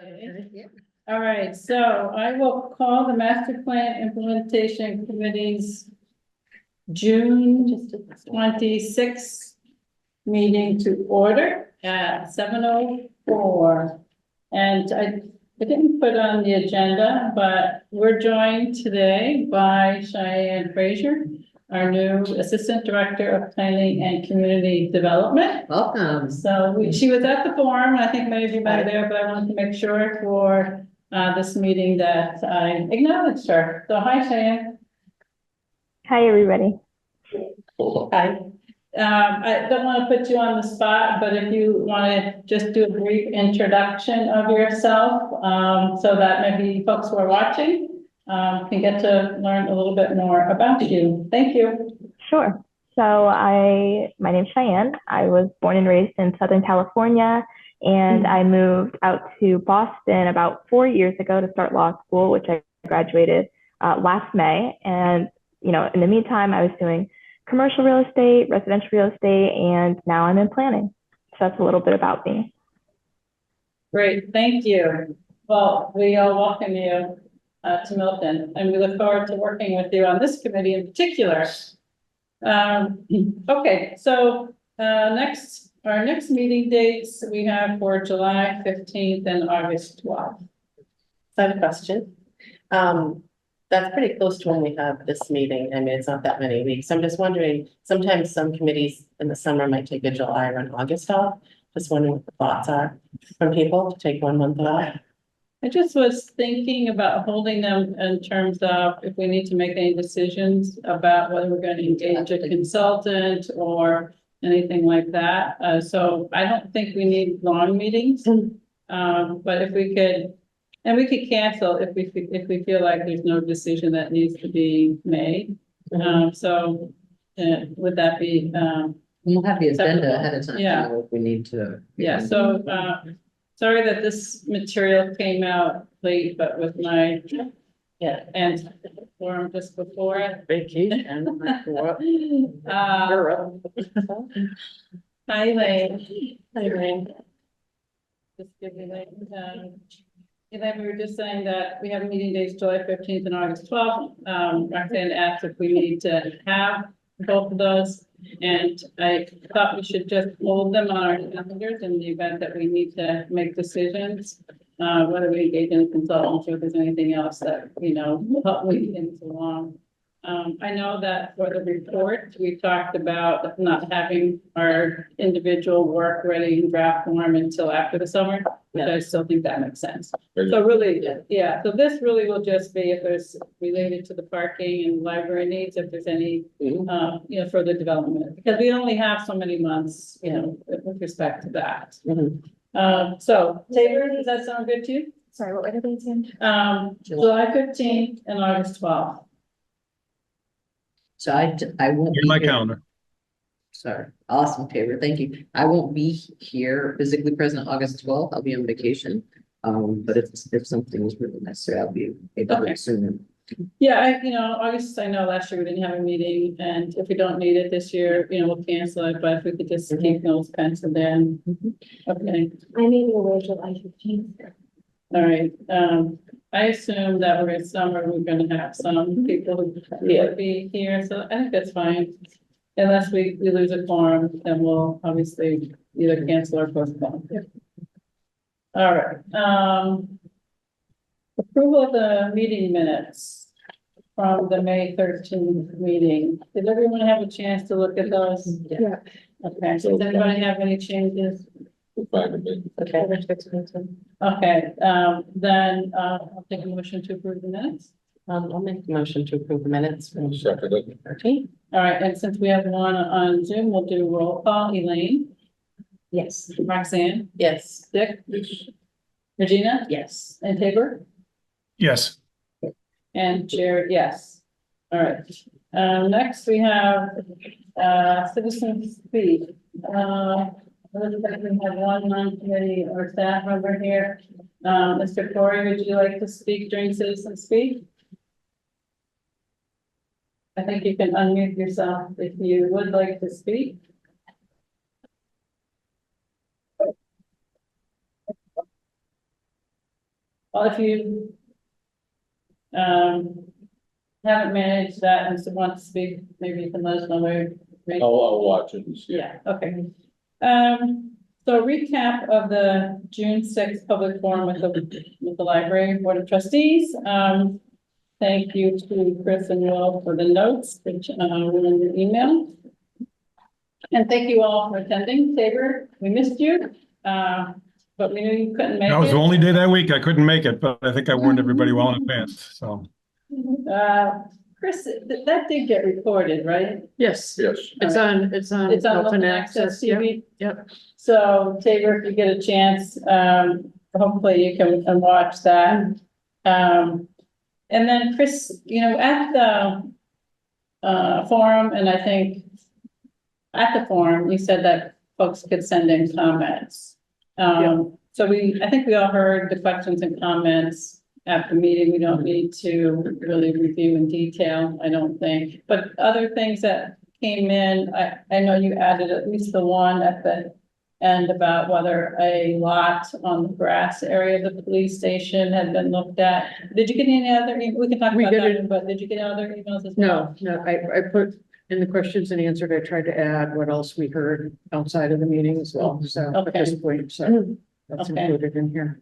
Okay. Yeah. All right, so I will call the Master Plan Implementation Committee's June 26th meeting to order at 7:04. And I didn't put on the agenda, but we're joined today by Cheyenne Frazier, our new Assistant Director of Planning and Community Development. Welcome. So she was at the forum. I think many of you might have there, but I wanted to make sure for this meeting that I acknowledged her. So hi, Cheyenne. Hi, everybody. Hi. I don't want to put you on the spot, but if you want to just do a brief introduction of yourself, so that maybe folks who are watching can get to learn a little bit more about you. Thank you. Sure. So my name's Cheyenne. I was born and raised in Southern California, and I moved out to Boston about 4 years ago to start law school, which I graduated last May. And, you know, in the meantime, I was doing commercial real estate, residential real estate, and now I'm in planning. So that's a little bit about me. Great, thank you. Well, we all welcome you to Milton, and we look forward to working with you on this committee in particular. Okay, so our next meeting dates we have for July 15th and August 12th. I have a question. That's pretty close to when we have this meeting. I mean, it's not that many weeks. I'm just wondering, sometimes some committees in the summer might take a July or an August off. Just wondering what the thoughts are from people to take 1 month off. I just was thinking about holding them in terms of if we need to make any decisions about whether we're going to engage a consultant or anything like that. So I don't think we need long meetings. But if we could, and we could cancel if we feel like there's no decision that needs to be made. So would that be, We'll have the agenda acceptable? ahead of time. Yeah. If we need to. yeah, so, sorry that this material came out late, but with my, and forum just before it. Vacation. Hi, Elaine. Hi, Elaine. Just give you Elaine, we were just saying that we have meeting dates July 15th and August 12th. Roxanne asked if we need to have both of those. And I thought we should just hold them on our calendars in the event that we need to make decisions, whether we engage in consultants or if there's anything else that, you know, help move things along. I know that for the report, we talked about not having our individual work ready in draft form until after the summer, but I still think that makes sense. So really, yeah, so this really will just be if there's related to the parking and library needs, if there's any, you know, further development, because we only have so many months, you know, with respect to that. So Tabor, does that sound good to you? Sorry, what were the dates again? July 15th and August 12th. So I won't In be my here. calendar. Sorry, awesome, Tabor, thank you. I won't be here physically present August 12th. I'll be on vacation. But if something is really necessary, I'll be able Okay. to soon. Yeah, you know, August, I know last year we didn't have a meeting, and if we don't need it this year, you know, we'll cancel it, but if we could just keep those penciled in. Okay, I may be away July 15th. all right, I assume that we're in summer, we're gonna have some people who will be here, so I think that's fine. Unless we lose a quorum, then we'll obviously either cancel or postpone. All right, approval of the meeting minutes from the May 13th meeting. Did everyone have a chance to look at those? Yeah. Okay, so does anybody have any changes? Okay. Okay, then, I'll take a motion to approve the minutes. I'll make the motion to approve the minutes from Second. 13. All right, and since we have one on Zoom, we'll do roll call. Elaine, Yes. Roxanne, Yes. Dick, Regina, Yes. and Tabor, Yes. and Jared, yes. All right, next we have, citizens speak. Looks like we have one non-committee or staff member here. Mr. Corey, would you like to speak during citizen speak? I think you can unmute yourself if you would like to speak. Well, if you haven't managed that and want to speak, maybe you can let us know where. I'll watch it and see. Yeah, okay. So recap of the June sixth public forum with the library board of trustees. Thank you to Chris and Will for the notes, which were in your email. And thank you all for attending. Tabor, we missed you, but we knew you couldn't make it. That was the only day that week I couldn't make it, but I think I warned everybody well in advance, so. Chris, that did get recorded, right? Yes, Yes. it's on Milton Access TV. Yep. So Tabor, if you get a chance, hopefully you can watch that. And then Chris, you know, at the forum, and I think at the forum, you said that folks could send in comments. So I think we all heard the questions and comments at the meeting. We don't need to really review in detail, I don't think. But other things that came in, I know you added at least the one at the end about whether a lot on the grass area of the police station had been looked at. Did you get any other, we can talk We about get that, it. but did you get other emails as well? No, I put in the questions and answered, I tried to add what else we heard outside of the meeting as well, so at Okay. this point, so that's Okay. included in here.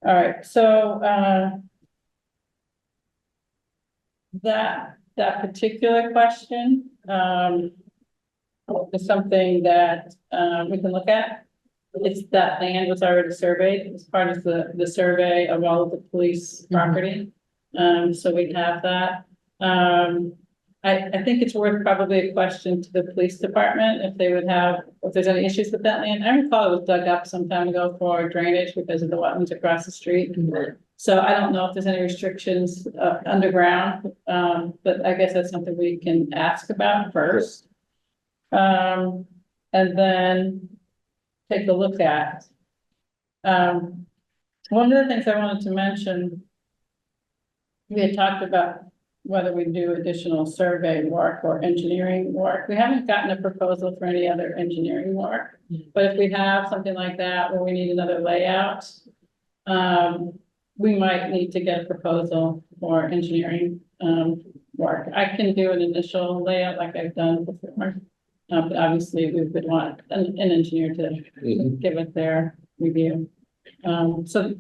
All right, so, that particular question, is something that, we can look at. It's that land was already surveyed, it's part of the survey of all of the police property. So we have that. I think it's worth probably a question to the police department if they would have, if there's any issues with that land. I recall it was dug up some time ago for drainage because of the wetlands across the street. So I don't know if there's any restrictions underground, but I guess that's something we can ask about first. And then take a look at. One of the things I wanted to mention, we had talked about whether we do additional survey work or engineering work. We haven't gotten a proposal for any other engineering work, but if we have something like that where we need another layout, we might need to get a proposal for engineering work. I can do an initial layout like I've done before, but obviously we would want an engineer to give it their review. So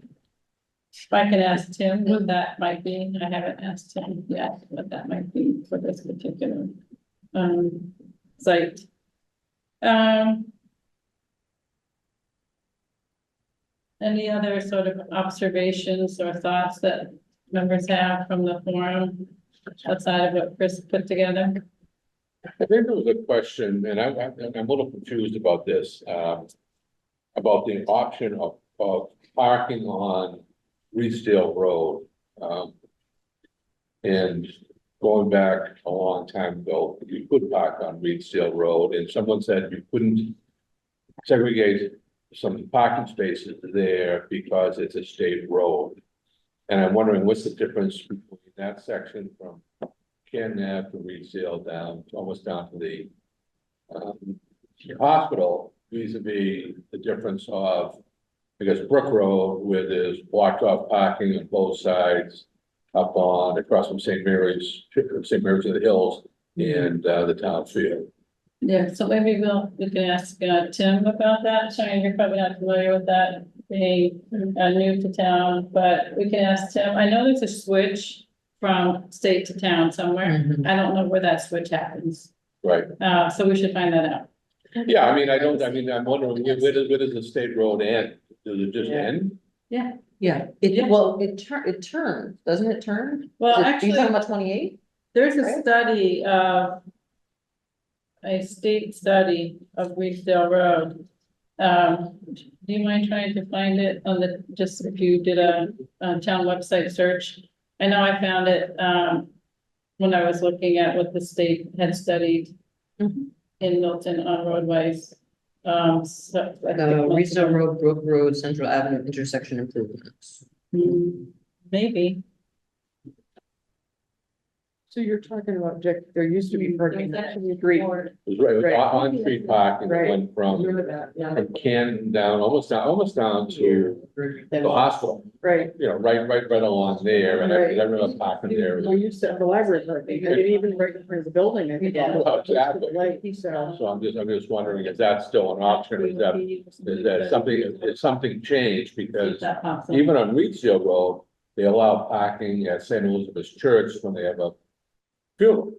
if I can ask Tim what that might be, I haven't asked him yet what that might be for this particular site. Any other sort of observations or thoughts that members have from the forum outside of what Chris put together? I think there was a question, and I'm a little confused about this, about the option of parking on Reedsdale Road. And going back a long time ago, you could park on Reedsdale Road, and someone said you couldn't segregate some parking spaces there because it's a state road. And I'm wondering what's the difference between that section from Canton Ave to Reedsdale down, almost down to the hospital, vis-a-vis the difference of, because Brook Road, where there's blocked off parking on both sides, up on, across from St. Mary's of the Hills and the town field. Yeah, so maybe we can ask Tim about that. Shane, you're probably not familiar with that, being new to town, but we can ask Tim. I know there's a switch from state to town somewhere. I don't know where that switch happens. Right. So we should find that out. Yeah, I mean, I'm wondering, where does the state road end? Does it just end? Yeah, Yeah. it turns, doesn't it turn? Well, Are you actually, talking about 28? there's a right? study of a state study of Reedsdale Road. Do you mind trying to find it on the, just if you did a town website search? I know I found it when I was looking at what the state had studied in Milton on roadways. So I think Reedsdale Road, Brook Road, Central Avenue intersection improvements. maybe. So you're talking about, Jack, there used to be parking on the street. It was right, Right. on-street parking, it Right. went from Remember that, yeah, Canton down, almost down to the hospital. right. You know, right along there, and I remember parking there. We used to have the library parking, and even right in front of the building, I think. Yeah. Exactly. Like, so. So I'm just wondering, is that still an option, is that something, is something changed, because That pops up. even on Reedsdale Road, they allow parking at St. Elizabeth's Church when they have a funeral.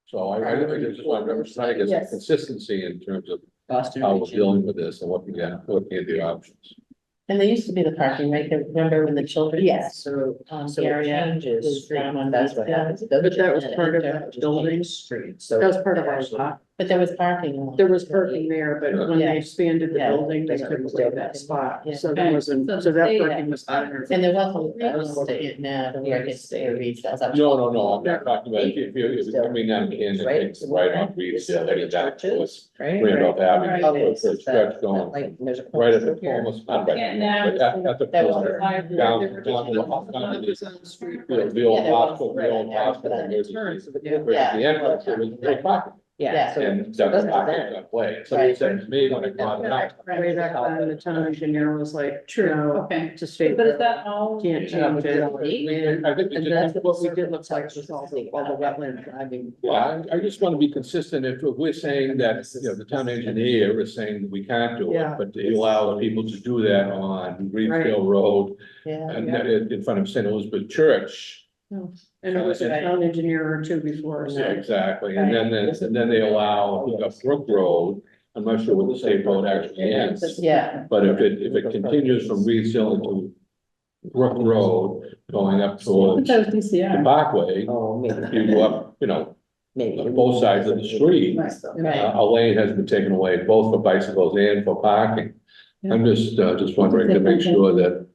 So I just want to try to get some Yes. consistency in terms of Boston. how we're dealing with this and looking at the options. And there used to be the parking, right? Remember when the children? Yes, so The area changes, is down on that's what Reedsdale. happens. It But doesn't that was change part of it, that just building. changes Street, so. That was part of our lot. But there was parking. along. There was parking there, but when Yeah. they expanded the Yeah. building, they took away that spot, Yeah. so there wasn't, so that parking was not. And there wasn't, it now, to work at State Reedsdale. No, I'm not talking about, if you're coming down Canton, it's right on Reedsdale, heading down towards Right? Randolph Avenue, Right. Okay, for a stretch going Like, there's a right at corner the, here. almost, not right, Yeah, now but at the That was corner, down to the, down to the old Yeah, there was, hospital, the right, old yeah, hospital, but there's the Yeah. entrance, there was no parking. Yeah, so. And so that's that's parking then. that way, so it said to me when I got out. Way back then, the town engineer was like, no, Okay, to state. but is that all? Can't change it. I think we And just, that's what we did look like was all the wetland driving. yeah, I just want to be consistent, if we're saying that, you know, the town engineer is saying that we can't do it, Yeah. but they allow the people to do that on Greenfield Road. Yeah. And in front of St. Elizabeth Church. And it was a town engineer or two before, so. Yeah, exactly, and then they allow up Brook Road, I'm not sure where the state road actually ends. Yeah, But if it continues from Reed's Hill into Brook Road, going up towards That was the DCR. Parkway, Oh, maybe. you go up, you know, Maybe. on both sides of the street. Right. right. A lane has been taken away both for bicycles and for parking. I'm just wondering to make sure that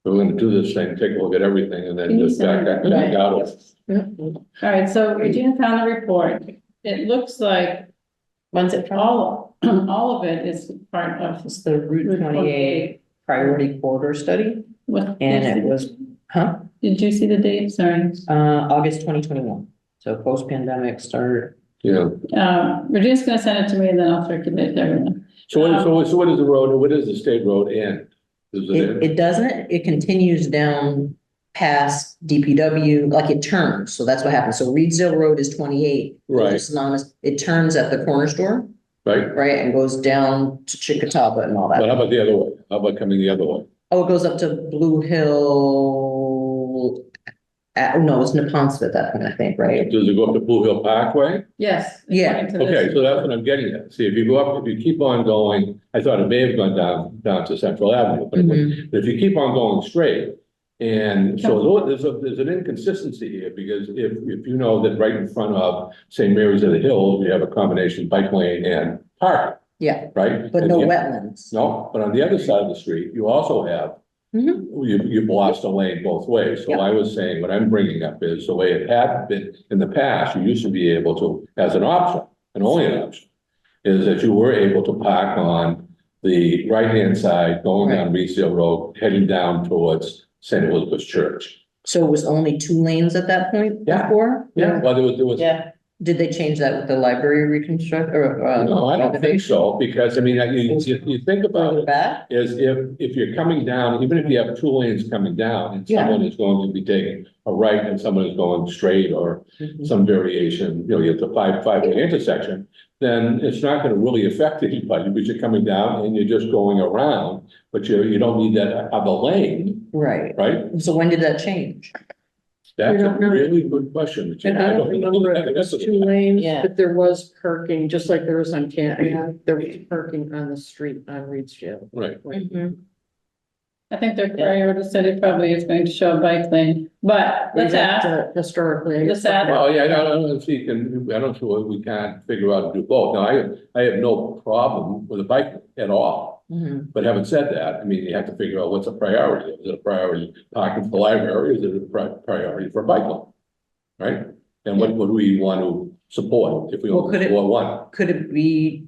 we're gonna do this thing, take a look at everything and then Can you just back send out of it. All right, so Regina found the report. It looks like When's it from? all of it is part of. It's the Route 28 priority corridor study, What? and it was, Did you see the date? Sorry. August 2021. So post-pandemic start. Yeah, Regina's gonna send it to me and then I'll circulate it to everyone. so what is the road, what is the state road end? Is it, It doesn't, it continues down past DPW, like it turns, so that's what happens. So Reedsdale Road is 28. Right. It's synonymous, it turns at the corner store, right, right, and goes down to Chickatawba and all but that. how about the other way, how about coming the other way? Oh, it goes up to Blue Hill. No, it's Neponset at that point, I think, right? Does it go up to Blue Hill Parkway? Yes. Yeah. according to this. Okay, so that's what I'm getting at, see, if you go up, if you keep on going, I thought it may have gone down to Central Avenue, but it wouldn't. Mhm. But if you keep on going straight, and so there's an inconsistency here, because if you know that right in front of St. Mary's of the Hills, you have a combination bike lane and parking, Yeah, right? but And no the- wetlands. No, but on the other side of the street, you also have, Mhm. you've lost a lane both ways. So Yeah. I was saying, what I'm bringing up is the way it had been in the past, you used to be able to, as an option, and only an option, is that you were able to park on the right-hand side, going down Reedsdale Road, heading down towards St. Elizabeth's Church. So it was only 2 lanes at that point Yeah. before? Well, there was, Yeah, Did they change that with the library reconstruct or? no, I don't think so, because I mean, you think about Further it. back? Is if you're coming down, even if you have 2 lanes coming down and Yeah. someone is going to be taking a right and someone is going straight or some variation, you know, you have the five-way intersection, then it's not gonna really affect anybody because you're coming down and you're just going around, but you don't need that other lane, Right. right? So when did that change? That's a don't know. really good question. And I don't remember if it was 2 lanes, Yeah. but there was parking, just like there was on Canton, there was parking on the street on Reedsdale. Right, I think their priority study probably is going to show a bike lane, but let's ask. Historically. Let's ask. well, yeah, I don't know if you can, I don't know if we can't figure out to do both. Now, I have no problem with a bike at all. Mhm. But having said that, I mean, you have to figure out what's a priority. Is it a priority parking for the library? Is it a priority for bike lane? Right? And what would we want to support if we Well, could it- support one? Could it be,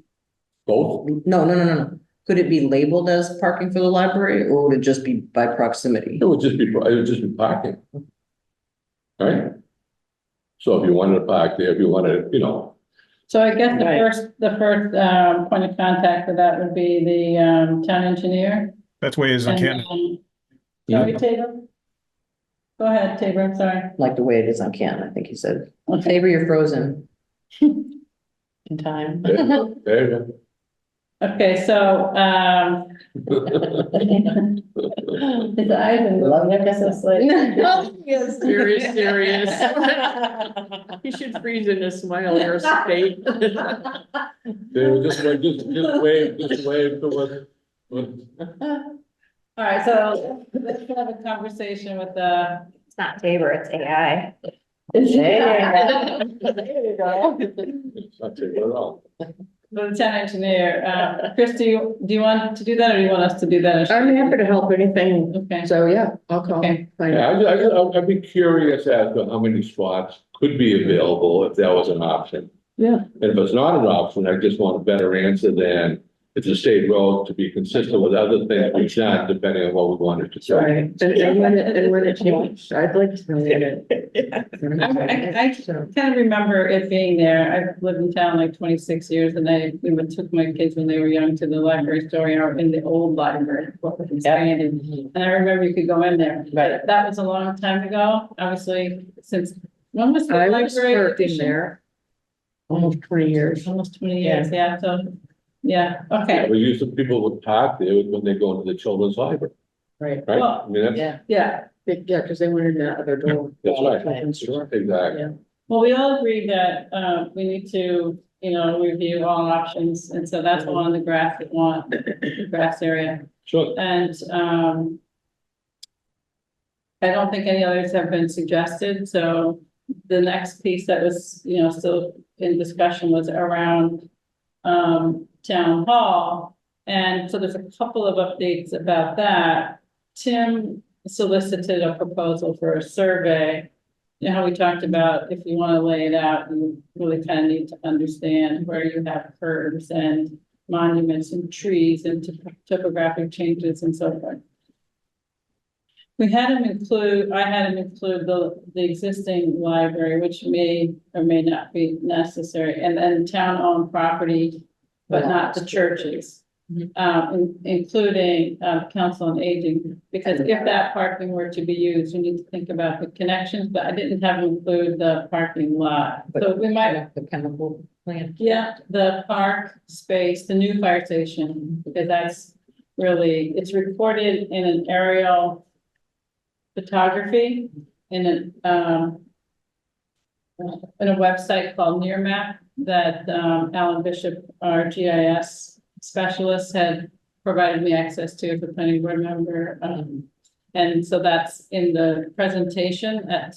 Both? no. Could it be labeled as parking for the library or would it just be by proximity? It would just be parking. Right? So if you wanted to park there, if you wanted, you know, So I guess Right. the first, point of contact for that would be the, town engineer. That's way is in And Canada. then- Sorry, Tabor? Go ahead, Tabor, I'm sorry. Like the way it is on Canton, I think he said. Tabor, you're frozen. In time. there you Okay, so, his eyes are moving ever so slightly. Yes. Very serious. He should freeze in a smile or a state. go. Just wave to us. All right, so let's have a conversation with the. It's not Tabor, it's AI. There you go. It's not too bad at all. The town engineer, Chris, do you want to do that, or do you want us to do that? I'm happy to help anything. Okay, So, yeah, I'll call. Okay. Find Yeah, out. I'd be curious as to how many spots could be available if that was an option. Yeah. And if it's not an option, I just want a better answer than it's a state road to be consistent with other things we've done, depending on what we wanted to do. Right, and when it changed, I'd like to know it. I So, kind of remember it being there. I've lived in town like 26 years, and we took my kids when they were young to the library store, or in the old library, what was expanded. And I remember you could go in there. Right. That was a long time ago, obviously, since, when was the I was library? working addition? there almost 20 years. Almost 20 years, yeah, so, yeah, Yeah, okay, we used to, people would park there when they go into the children's library, Right. right? Well, I mean, that's, Yeah. yeah. Yeah, because they went in that other door. that's right. Children's store. Exactly. Yeah. Well, we all agreed that, we need to, review all options, and so that's all on the grass area. Sure. And, I don't think any others have been suggested, so the next piece that was, still in discussion was around, town hall. And so there's a couple of updates about that. Tim solicited a proposal for a survey. You know how we talked about if you want to lay it out, you really kind of need to understand where you have curves and monuments and trees and topographic changes and so forth. I had him include the existing library, which may or may not be necessary, and then town-owned property, but not the churches. Including, council on aging, because if that parking were to be used, you need to think about the connections, but I didn't have them include the parking lot. So we might, The chemical plant. yeah, the park space, the new fire station, because that's really, it's recorded in an aerial photography in a website called Nearmap that, Alan Bishop, our GIS specialist, had provided me access to as a planning board member. And so that's in the presentation at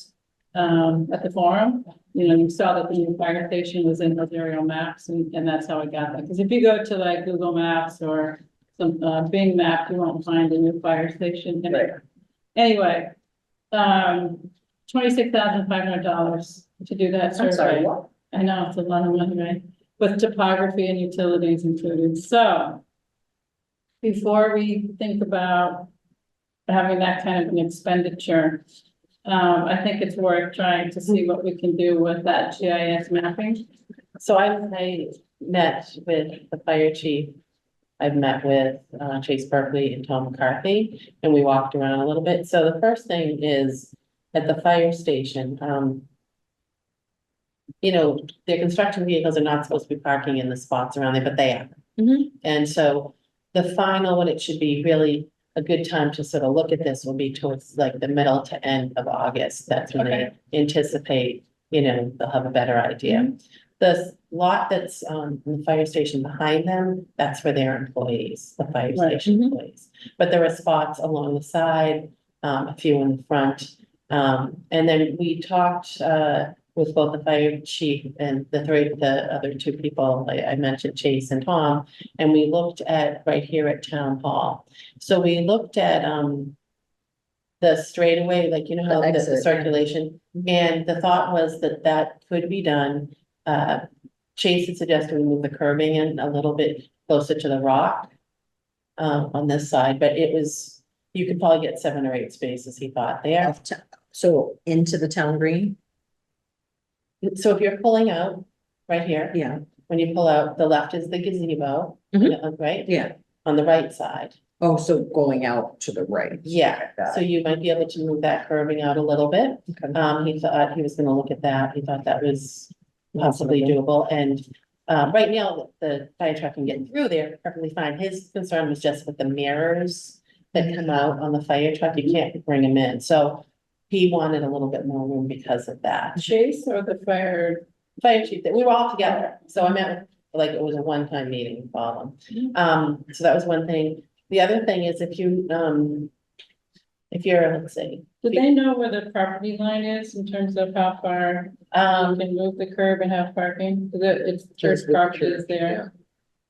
the forum. You saw that the new fire station was in those aerial maps, and that's how I got that. Because if you go to like Google Maps or some Bing map, you won't find a new fire station anywhere. Anyway, $26,500 to do that survey. I'm sorry, what? I know, it's a lot of money, right? With topography and utilities included. So before we think about having that kind of an expenditure, I think it's worth trying to see what we can do with that GIS mapping. So I met with the fire chief. I've met with Chase Berkeley and Tom McCarthy, and we walked around a little bit. So the first thing is at the fire station, their construction vehicles are not supposed to be parking in the spots around there, but they are. And so the final, what it should be really a good time to sort of look at this will be towards like the middle to end of August. That's when they anticipate, they'll have a better idea. The lot that's in the fire station behind them, that's for their employees, the fire Right. station employees. But there are spots along the side, a few in the front. And then we talked with both the fire chief and the other two people, I mentioned Chase and Tom, and we looked at right here at Town Hall. So we looked at the straightaway, like, how The the exit, yeah. circulation, and the thought was that could be done. Chase had suggested we move the curbing in a little bit closer to the rock on this side, but you could probably get 7 or 8 spaces, he thought there. So into the town green? So if you're pulling out right here, Yeah, when you pull out, the left is the gazebo, right? yeah. On the right side. Oh, so going out to the right. Yeah, so you might be able to move that curving out a little bit. He thought he was gonna look at that. He thought that was possibly doable and. Right now, the fire truck can get through there perfectly fine. His concern was just with the mirrors that come out on the fire truck. You can't bring them in, so. He wanted a little bit more room because of that. Chase or the fire? Fire chief, that we were all together, so I meant like it was a one-time meeting for all of them. So that was one thing. The other thing is if you, if you're, let's see. Do they know where the property line is in terms of how far you can move the curb and have parking? Cause it's church property is there.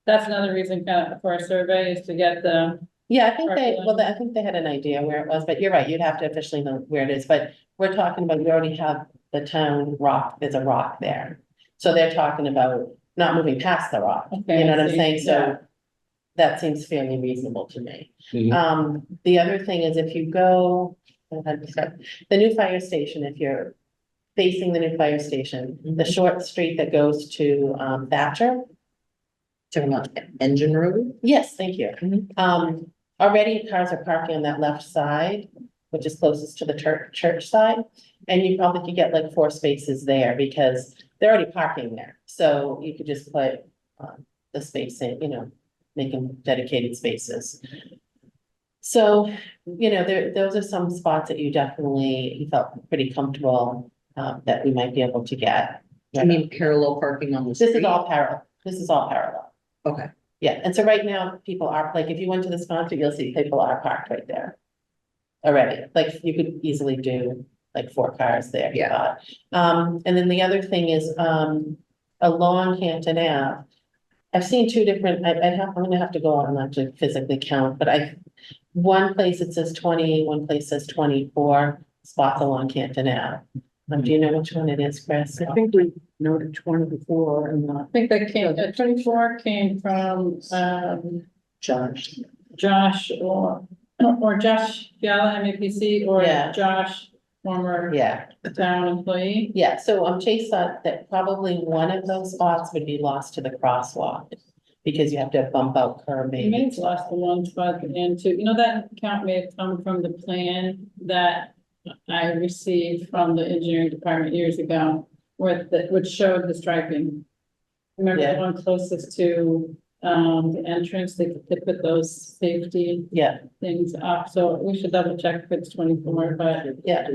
That's another reason for our survey is to get the, Yeah, I think they, Property well, line. I think they had an idea where it was, but you're right, you'd have to officially know where it is, but we're talking about, we already have the town rock, there's a rock there. So they're talking about not moving past the rock, okay. you know what I I'm see. saying? Yeah. So that seems fairly reasonable to me. Mhm. The other thing is if you go, the new fire station, if you're facing the new fire station, the short street that goes to Thatcher. Talking about Engine Road? Yes, thank you. Mhm. Already cars are parking on that left side, which is closest to the church side. And you probably could get like 4 spaces there because they're already parking there. So you could just put the space in, you know, make them dedicated spaces. So, you know, those are some spots that you definitely, you felt pretty comfortable that we might be able to get. I mean, parallel parking on the This street? is all parallel. This is all parallel. Okay, Yeah, and so right now, people are, like, if you went to the sponsor, you'll see people are parked right there. Already, like, you could easily do like 4 cars there. if you Yeah. thought. And then the other thing is, along Hampton Ave. I've seen 2 different, I'm gonna have to go out and actually physically count, but one place it says 20, one place says 24 spots along Hampton Ave. Do you know which one it is, Chris? I think we noted 20 before and I think that came, 24 came from, Josh. Josh or Josh Gala, MEPC, or Yeah. Josh, former Yeah. town employee. Yeah, so Chase thought that probably one of those spots would be lost to the crosswalk. Because you have to bump out curb He may maybe. have lost the one spot and two, that count may have come from the plan that I received from the engineering department years ago, which showed the striping. Remember the Yeah. one closest to, the entrance, they put those safety Yeah, things up, so we should double check if it's 24, but, yeah.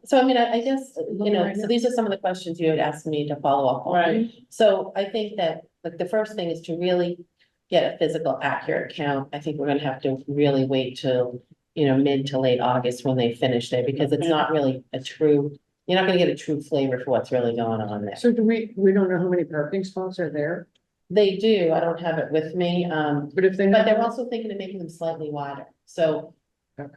So I mean, I guess, so these are some of the questions you had asked me to follow up on. right. So I think that, like, the first thing is to really get a physical accurate count. I think we're gonna have to really wait till, mid to late August when they finish it, because it's not really you're not gonna get a true flavor for what's really going on there. so we don't know how many parking spots are there, They do, I don't have it with me, but if they. but they're also thinking of making them slightly wider, so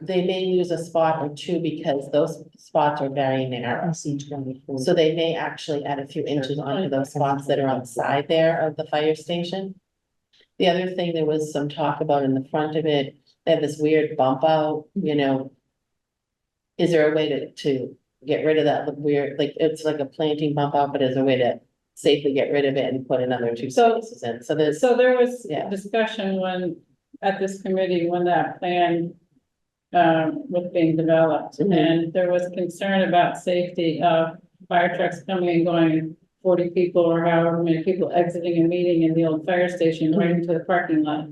they may lose a spot or 2 because those spots are very narrow. See 24. So they may actually add a few inches onto those spots that are on the side there of the fire station. The other thing, there was some talk about in the front of it, they have this weird bump out, Is there a way to get rid of that weird, like, it's like a planting bump out, but is there a way to safely get rid of it and put another 2 spaces in? So there's, So there was Yeah. discussion at this committee, when that plan was being developed, Mhm. and there was concern about safety of fire trucks coming and going, 40 people or however many people exiting a meeting in the old fire station right into the parking lot.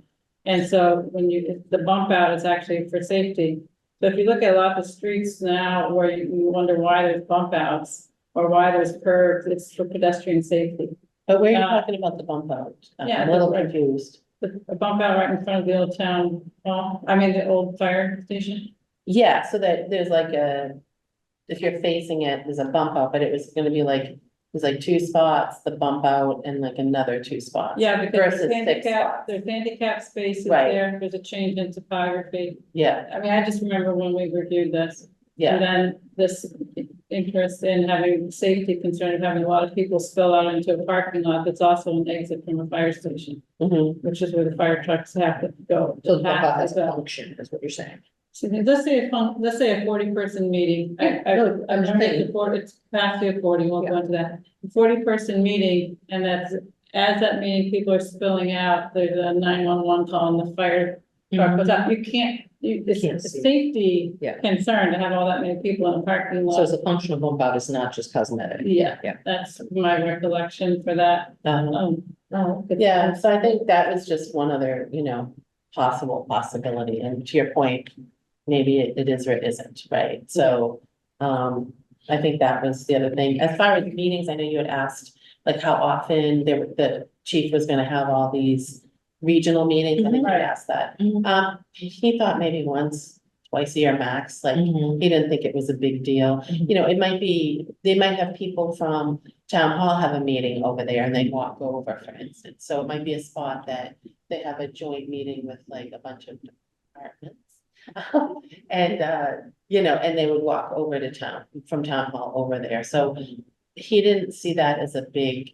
And so the bump out is actually for safety. So if you look at a lot of the streets now where you wonder why there's bump outs or why there's curbs, it's for pedestrian safety. but where are you Uh, talking about the bump out? yeah, I'm a little the- confused. A bump out right in front of the old town hall, the old fire station. Yeah, so that there's like if you're facing it, there's a bump out, but it was gonna be like, there's like 2 spots, the bump out and like another 2 spots. Yeah, because Versus there's 6 handicap, spots. there's handicap spaces Right. there, there's a change in topography. Yeah, I just remember when we reviewed this. yeah, And then this interest in having safety concern of having a lot of people spill out into a parking lot that's also an exit from a fire station, mhm. which is where the fire trucks have to go. So the bump out pass has as a well. function, is what you're saying. So let's say a 40-person meeting, I'm taking it's capacity of 40, we'll go into that. 40-person meeting, and as that meeting, people are spilling out, there's a 911 call and the fire truck goes out, you can't, it's Can't a see. safety Yeah. concern to have all that many people in a parking So lot. it's a function of bump out, it's not just cosmetic. Yeah, Yeah. that's my recollection for that. Yeah, so I think that was just one other, possible possibility, and to your point, maybe it is or it isn't, right? So, I think that was the other thing. As far as meetings, I know you had asked, like, how often the chief was gonna have all these regional meetings, I think you had asked that. Mhm. He thought maybe once, twice a year max, like, Mhm. he didn't think it was a big deal. Mhm. It might be, they might have people from town hall have a meeting over there and they walk over, for instance. So it might be a spot that they have a joint meeting with like a bunch of departments. And, and they would walk over to town, from town hall over there. So he didn't see that as a big,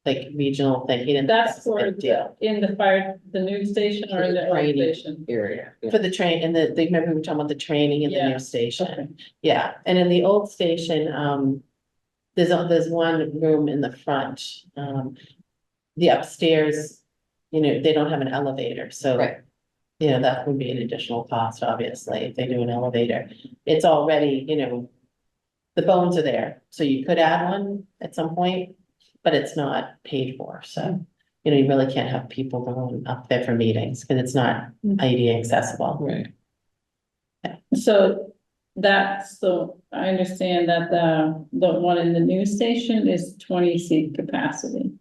like, regional thing. He didn't. think That's that was a for big deal. in the news station or in the old Training. station? Area. Yeah. For the train, and remember we were talking about the training in the Yeah. new station. Okay. Yeah, and in the old station, there's one room in the front, the upstairs, they don't have an elevator, so. Right. That would be an additional cost, obviously, if they do an elevator. It's already, the bones are there, so you could add one at some point, but it's not paid for, so. You really can't have people going up there for meetings, because it's not ADA accessible. Right. So I understand that the one in the news station is 20-seat capacity.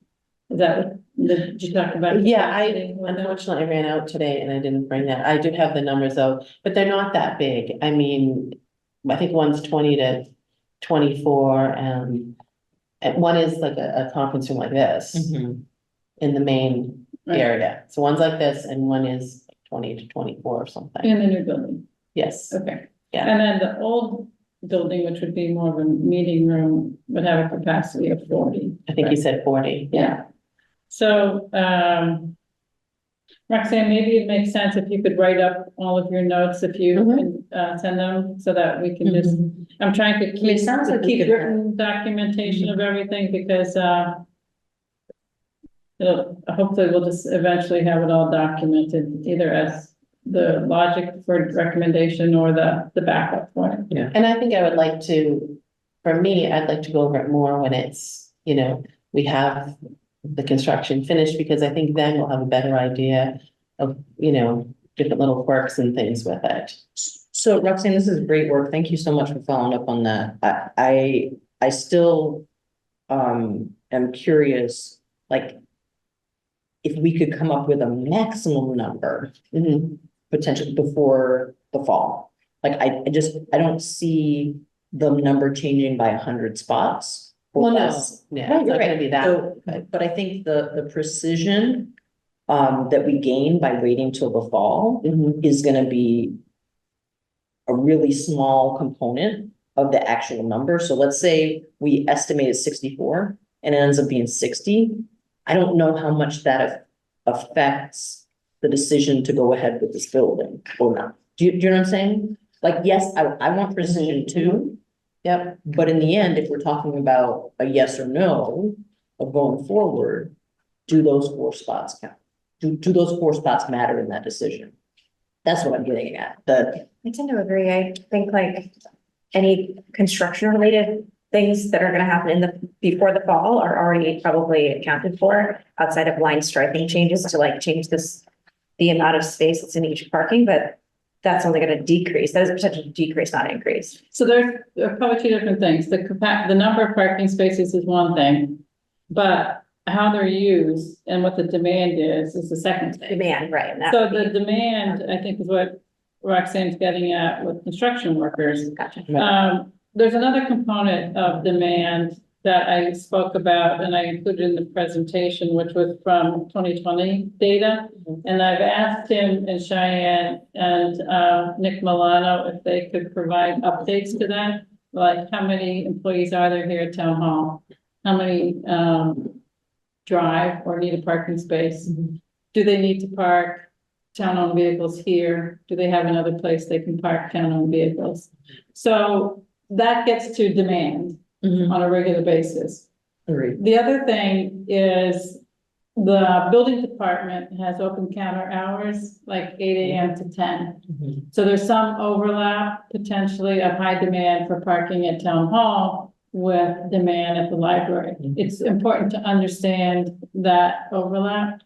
Is that did you talk about? Yeah, capacity with that? Unfortunately, I ran out today and I didn't bring that. I do have the numbers though, but they're not that big. I mean, I think one's 20 to 24 and one is like a conference room like this Mhm. in the main Right. area. So one's like this and one is 20 to 24 or something. In the new building, Yes, okay. Yeah. And then the old building, which would be more of a meeting room, would have a capacity of 40. I think you said 40. Yeah. So, Roxanne, maybe it makes sense if you could write up all of your notes, if you can, send them so that we can just, I'm trying to keep, sounds like we keep could have- written documentation of everything because, hopefully we'll just eventually have it all documented either as the logic for recommendation or the backup for it. Yeah. And I think I would like to, for me, I'd like to go over it more when it's, we have the construction finished, because I think then we'll have a better idea of, different little quirks and things with it. So Roxanne, this is great work. Thank you so much for following up on that. I still am curious, like, if we could come up with a maximum number potentially before the fall. Like, I don't see the number changing by 100 spots. or Well, no, less. yeah, Right, it's not right. gonna be that. So, but I think the precision that we gain by waiting till the fall is gonna be a really small component of the actual number. So let's say we estimated 64 and it ends up being 60. I don't know how much that affects the decision to go ahead with this building or not. Do you know what I'm saying? Like, yes, I want precision too. Yep, But in the end, if we're talking about a yes or no of going forward, do those 4 spots count? Do those 4 spots matter in that decision? That's what I'm getting at. I tend to agree. I think like any construction related things that are gonna happen before the fall are already probably accounted for outside of line striping changes to like change the amount of space that's in each parking, but that's only gonna decrease. That is a potential decrease, not increase. So there are probably two different things. The number of parking spaces is one thing, but how they're used and what the demand is the second thing. Demand, right? And that So would be- the demand, I think, is what Roxanne's getting at with construction workers. Gotcha. There's another component of demand that I spoke about and I included in the presentation, which was from 2020 data. And I've asked Tim and Cheyenne and Nick Milano if they could provide updates to that. Like how many employees are there here at Town Hall? How many drive or need a parking space? Do they need to park town-owned vehicles here? Do they have another place they can park town-owned vehicles? So that gets to demand on a regular basis. Agreed. The other thing is the building department has open counter hours, like 8 a.m. to 10. So there's some overlap potentially of high demand for parking at town hall with demand at the library. It's important to understand that overlap.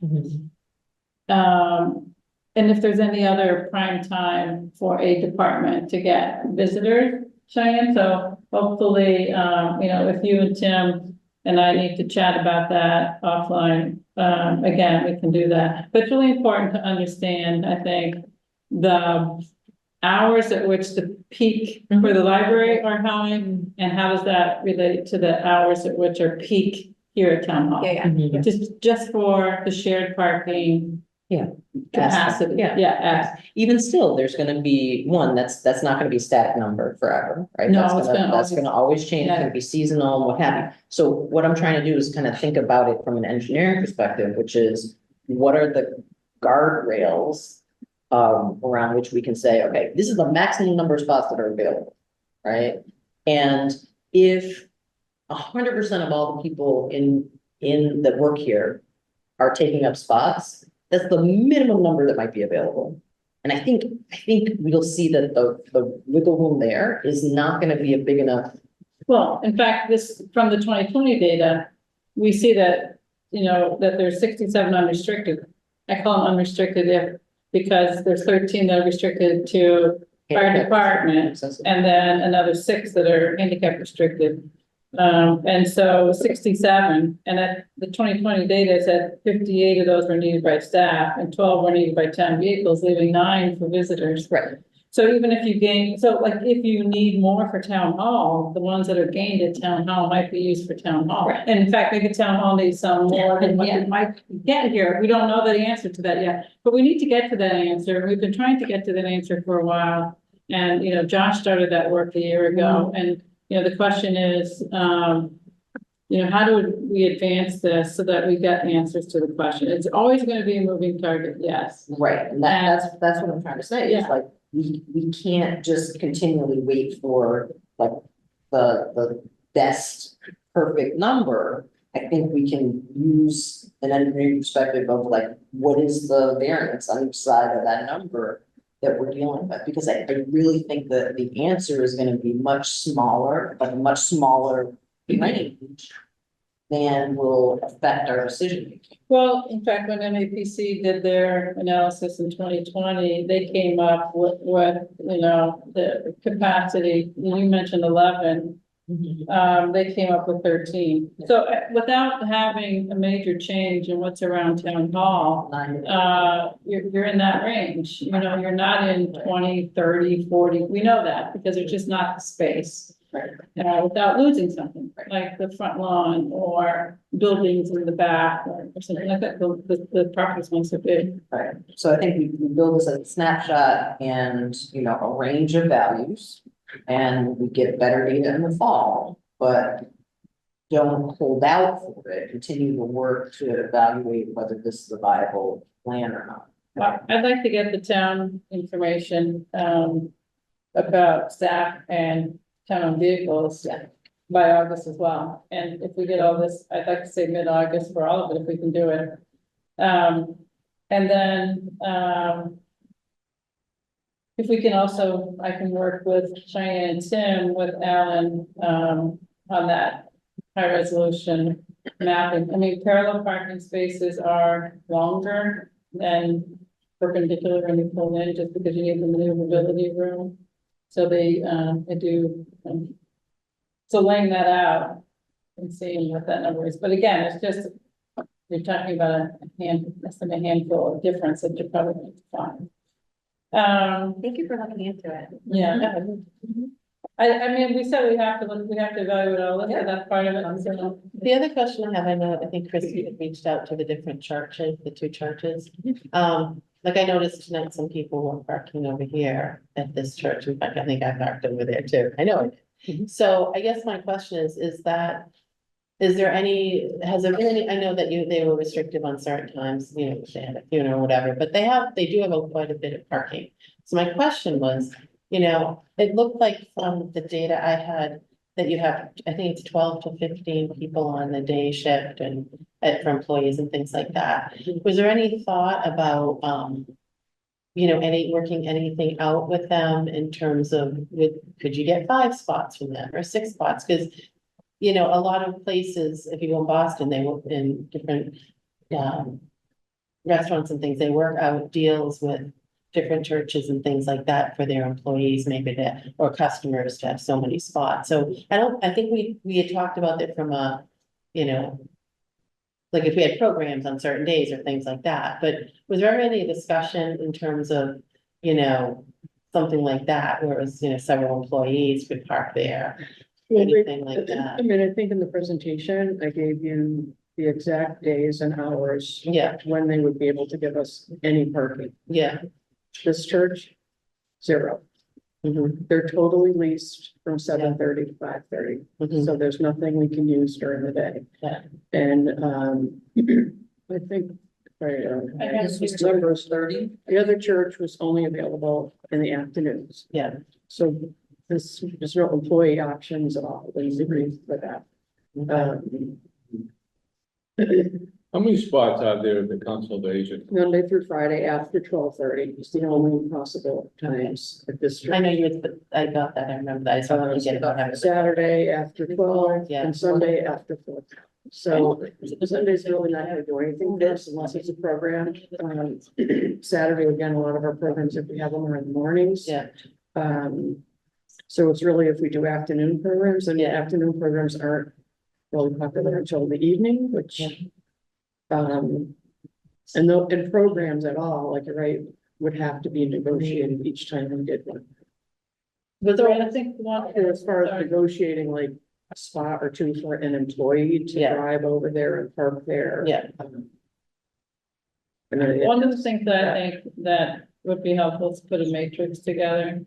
And if there's any other prime time for a department to get visitors, Cheyenne, so hopefully, if you and Tim and I need to chat about that offline, again, we can do that. But it's really important to understand, I think, the hours at which the peak for the library are going, and how does that relate to the hours at which are peak here at town hall? Yeah. Just for the shared parking. Yeah. Capacity, Yeah. Even still, there's gonna be that's not gonna be a static number forever, right? No, That's it's gonna always change, it's Yeah. gonna be seasonal and what have you. So what I'm trying to do is kind of think about it from an engineering perspective, which is what are the guardrails around which we can say, okay, this is the maximum number of spots that are available, right? And if 100% of all the people in that work here are taking up spots, that's the minimum number that might be available. And I think we'll see that the wiggle room there is not gonna be a big enough. Well, in fact, this, from the 2020 data, we see that, that there's 67 unrestricted. I call them unrestricted because there's 13 that are restricted to fire department, and then another 6 that are handicap restricted. And so 67, and at the 2020 data said 58 of those were needed by staff and 12 were needed by town vehicles, leaving 9 for visitors. Right. So even if you gain, so like if you need more for town hall, the ones that are gained at town hall might be used for town hall. Right. And in fact, maybe town hall needs some more than what you might get here. We don't know the answer to that yet, but we need to get to that answer. We've been trying to get to that answer for a while. And, Josh started that work a year ago, and the question is, how do we advance this so that we get answers to the question? It's always going to be a moving target, yes. Right, and that's what I'm trying to say, is Yeah. like, we can't just continually wait for like the best perfect number. I think we can use an engineering perspective of like, what is the variance on each side of that number that we're dealing with, because I really think that the answer is gonna be much smaller, but a much smaller range than will affect our decision making. Well, in fact, when MAPC did their analysis in 2020, they came up with, the capacity, you mentioned 11. They came up with 13. So without having a major change in what's around town hall, you're in that range. You're not in 20, 30, 40. We know that because there's just not the space. Without losing something like the front lawn or buildings in the back or something like that. The properties ones are big. Right, so I think we build this as a snapshot and, a range of values. And we get better data in the fall, but don't hold out for it, continue to work to evaluate whether this is a viable plan or not. Well, I'd like to get the town information, about staff and town vehicles by August as well. And if we get all this, I'd like to say mid-August for all of it, if we can do it. And then, if we can also, I can work with Cheyenne and Tim with Alan, on that high resolution mapping. I mean, parallel parking spaces are longer than perpendicular when you pull in, just because you need the maneuverability room. So they do, so laying that out and seeing what that number is. But again, it's just, you're talking about less than a handful of difference that you probably need to find. Thank you for looking into it. Yeah. I mean, we said we have to evaluate all this, so that's part of it. So, The other question I have, I think Chris had reached out to the different churches, the 2 churches. Like I noticed tonight, some people were parking over here at this church. In fact, I think I parked over there too. I know I did. So I guess my question is that Is there any, has there been any, I know that they were restrictive on certain times, you know, if they had a funeral or whatever, but they do have quite a bit of parking. So my question was, you know, it looked like from the data I had that you have, I think it's 12 to 15 people on the day shift and for employees and things like that. Was there any thought about, you know, working anything out with them in terms of, could you get 5 spots from them or 6 spots? Because, you know, a lot of places, if you go in Boston, they work in different restaurants and things, they work out deals with different churches and things like that for their employees, maybe or customers to have so many spots. So I think we had talked about it from a, you know, like if we had programs on certain days or things like that, but was there ever any discussion in terms of, you know, something like that, where it was, you know, several employees could park there? Anything like that? I mean, I think in the presentation, I gave you the exact days and hours Yeah, when they would be able to give us any parking. yeah. This church, 0. Mhm, They're totally leased from 7:30 to 5:30. mhm. So there's nothing we can use during the day. Yeah. And, I think, this was number 30. The other church was only available in the afternoons. Yeah. So there's no employee options at all. They agree for that. How many spots are there at the Council of Aging? Monday through Friday after 12:30 is the only possible times at this church. I know I got that, I remember that, I just wanted to get it on. Saturday after 12 Yeah. and Sunday after 4. So Sunday's really not gonna do anything for us unless it's a program. Saturday, again, a lot of our programs, if we have them, are in the mornings. Yeah. So it's really if we do afternoon programs, and the Yeah. afternoon programs aren't really popular until the evening, which. And programs at all, like you're right, would have to be negotiated each time we did one. Was there, I think, one. And as far as Sorry. negotiating like a spot or 2 for an employee to Yeah. drive over there and park there. Yeah. And then, One of the things that I think that would be helpful is put a matrix together.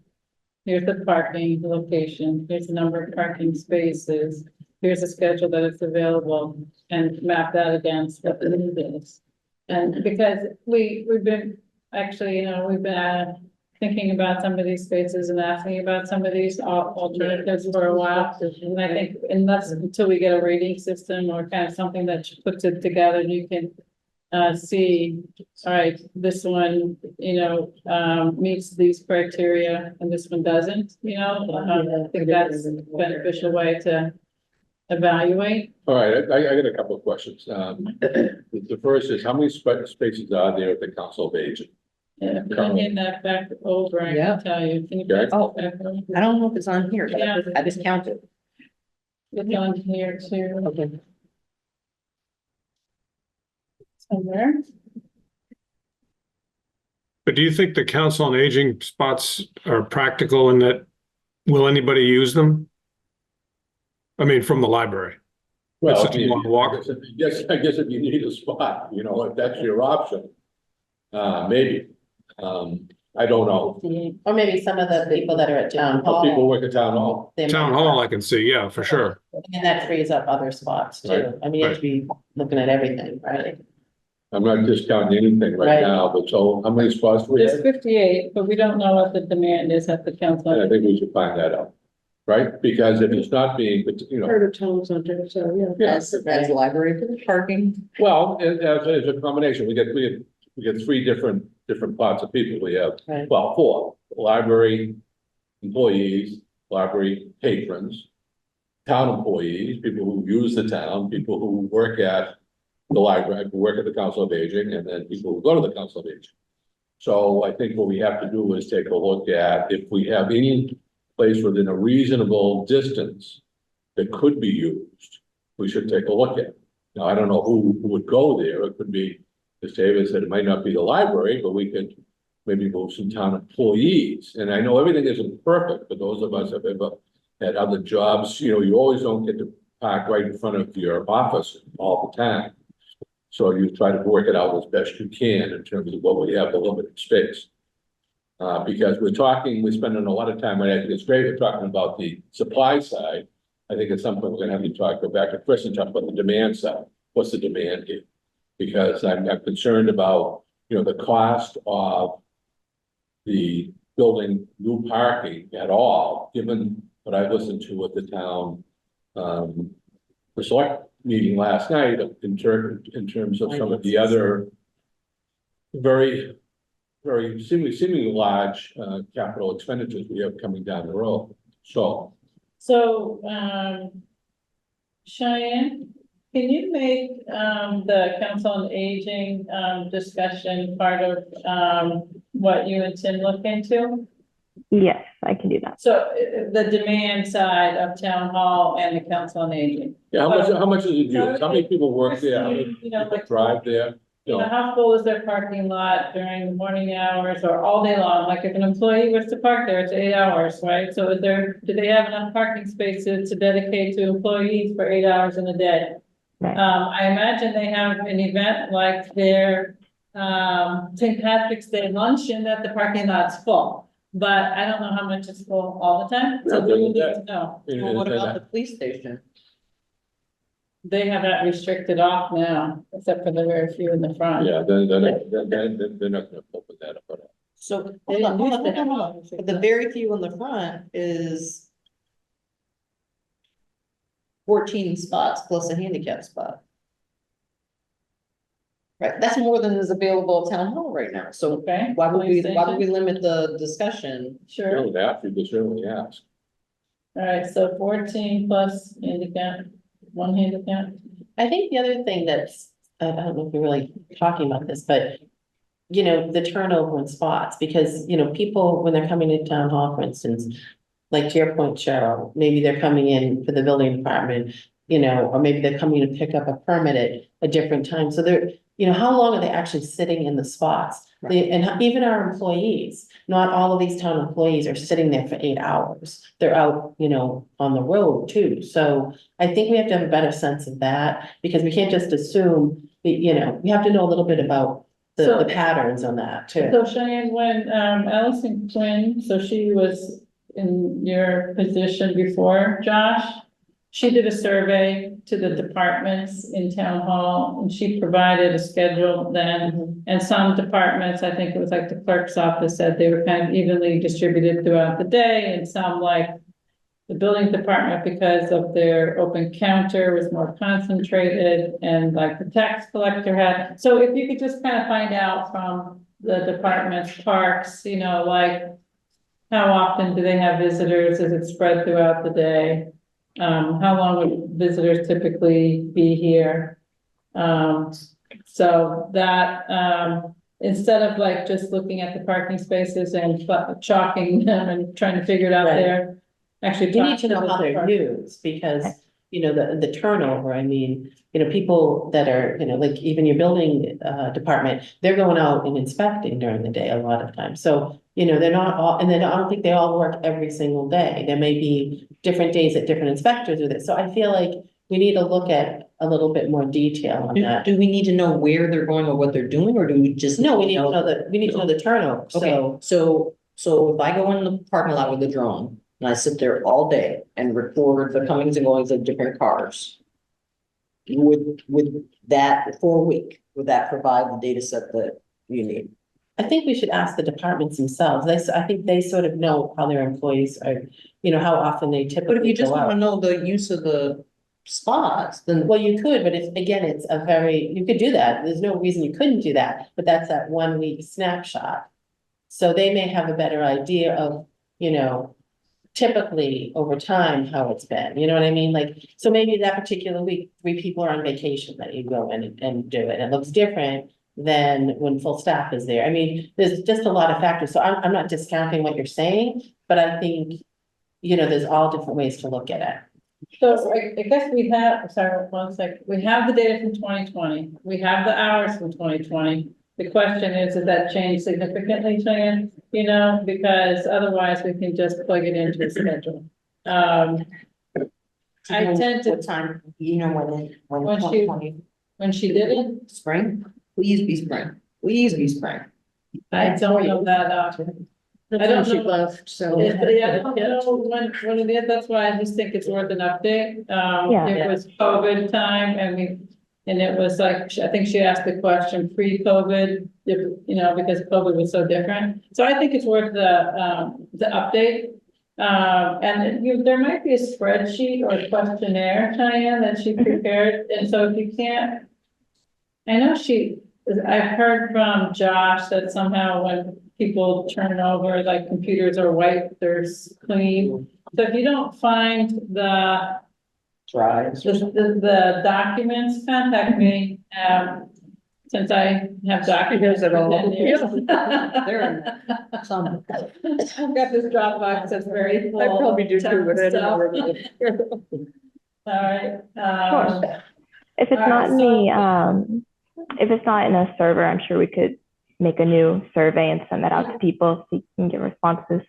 Here's the parking location, here's the number of parking spaces, here's a schedule that is available, and map that against what the need is. And because we've been, actually, you know, we've been thinking about some of these spaces and asking about some of these alternatives for a while. And I think until we get a rating system or kind of something that puts it together, you can see, all right, this one, you know, meets these criteria and this one doesn't, you know, I think that's a beneficial way to evaluate. All right, I got a couple of questions. The first is, how many spaces are there at the Council of Aging? And if you can hand that back over, I Yeah. can tell you, can you Okay. pass it back over? I don't know if it's on here, but Yeah. I just counted. It's on here too. Okay. Somewhere. But do you think the Council on Aging spots are practical in that, will anybody use them? I mean, from the library? Well, It's such a long walk. I guess if you need a spot, you know, if that's your option, maybe. I don't know. Or maybe some of the people that are at town How people hall. work at Town Hall. they Town might- Hall, I can see, yeah, for sure. And that frees up other spots too. Right. I mean, you have to be looking at everything, right? I'm not discounting anything right Right. now, but so how many spots do we There's have? 58, but we don't know what the demand is at the council. And I think we should find that out, right? Because if it's not being, you know, Part of town center, so yeah. yeah, As library for the parking. well, as a combination, we get 3 different parts of people. We have, Right. well, 4, library employees, library patrons, town employees, people who use the town, people who work at the library, who work at the Council of Aging, and then people who go to the Council of Aging. So I think what we have to do is take a look at if we have any place within a reasonable distance that could be used, we should take a look at it. Now, I don't know who would go there. It could be, as David said, it might not be the library, but we could maybe move some town employees. And I know everything isn't perfect, but those of us have ever had other jobs, you know, you always don't get to park right in front of your office all the time. So you try to work it out as best you can in terms of what we have, the limited space. Because we're spending a lot of time, and I think it's great, we're talking about the supply side, I think at some point we're gonna have to go back to Chris and talk about the demand side. What's the demand here? Because I'm concerned about, the cost of the building new parking at all, given what I listened to at the town, the select meeting last night in terms of some of the other very, very seemingly large, capital expenditures we have coming down the road. So, Cheyenne, can you make, the council on aging, discussion part of, what you and Tim look into? Yes, I can do that. So the demand side of town hall and the council on aging. yeah, how much is it used? How many people work there? How many You know, people like- drive there? How full is their parking lot during the morning hours or all day long? Like if an employee was to park there, it's 8 hours, right? So do they have enough parking spaces to dedicate to employees for 8 hours in a day? Right. I imagine they have an event like their, St. Patrick's Day luncheon that the parking lot's full. But I don't know how much is full all the time, so we need to know. Well, what about the police station? They have that restricted off now, except for the very few in the front. Yeah, then they're not gonna open that up. So, They hold on, didn't hold used on, to hold on, have hold on. one. But the very few in the front is 14 spots plus a handicap spot. Right, that's more than is available at town hall right now, so Okay. why would police why would we station? limit the discussion? Sure, Certainly ask, you could certainly ask. all right, so 14 plus handicap, one handicap. I think the other thing that's, I don't know if we're really talking about this, but. The turnover in spots, because, people, when they're coming to town hall, for instance. Like to your point, Cheryl, maybe they're coming in for the building department, or maybe they're coming to pick up a permit at a different time, so they're. How long are they actually sitting in the spots? And even our employees, not all of these town employees are sitting there for 8 hours. They're out, on the road too. So I think we have to have a better sense of that, because we can't just assume, we have to know a little bit about the patterns on that too. So Cheyenne, when, Allison Quinn, so she was in your position before, Josh. She did a survey to the departments in town hall and she provided a schedule then. And some departments, I think it was like the clerk's office said they were kind of evenly distributed throughout the day and some like. The building department, because of their open counter, was more concentrated and like the tax collector had. So if you could just kind of find out from the department's parks, like. How often do they have visitors? Is it spread throughout the day? How long would visitors typically be here? So that, instead of like just looking at the parking spaces and chalking them and trying to figure it out Right. there. Actually. You need to talk know the how they're department. used, because, the turnover, I mean, people that are, like even your building, department, they're going out and inspecting during the day a lot of times. So, they're not all, and then I don't think they all work every single day. There may be different days that different inspectors do this. So I feel like we need to look at a little bit more detail on that. Do we need to know where they're going or what they're doing, or do we just? No, we need to know we need to know the turnover, Okay, so. so if I go in the parking lot with the drone and I sit there all day and record the comings and goings of different cars. Would that for a week, would that provide the data set that you need? I think we should ask the departments themselves. I think they sort of know how their employees are, how often they typically But if you just go wanna out. know the use of the spots, then. Well, you could, but it's you could do that. There's no reason you couldn't do that, but that's that 1 week snapshot. So they may have a better idea of, typically over time, how it's been, you know what I mean? Like, so maybe that particular week, 3 people are on vacation that you go in and do it. It looks different than when full staff is there. I mean, there's just a lot of factors. So I'm not discounting what you're saying, but I think, there's all different ways to look at it. So I guess we have, sorry, 1 second, we have the data from 2020, we have the hours from 2020. The question is, does that change significantly, Cheyenne? Because otherwise we can just plug it into the schedule. I tend to, What time, when When she- 2020 when she did it, spring, please be spring, please be spring. I don't know that, I don't She know. left, so. Yeah, I don't know when it is, that's why I just think it's worth an update. Yeah. It was COVID time and it was like, I think she asked the question pre-COVID, if, you know, because COVID was so different. So I think it's worth the update. And there might be a spreadsheet or a questionnaire, Cheyenne, that she prepared, and so if you can't. I know I've heard from Josh that somehow when people turn over, like computers are wiped, they're clean. So if you don't find the Drives. the documents, contact me, since I have documents. Here's it all. for 10 years. There some. I've got this Dropbox that's very full. I probably do of too, but I don't know stuff. where it is. All right. Sure. If it's all not in right, the, if it's not in a server, I'm sure we could make a new survey and send that out to people so you can get responses.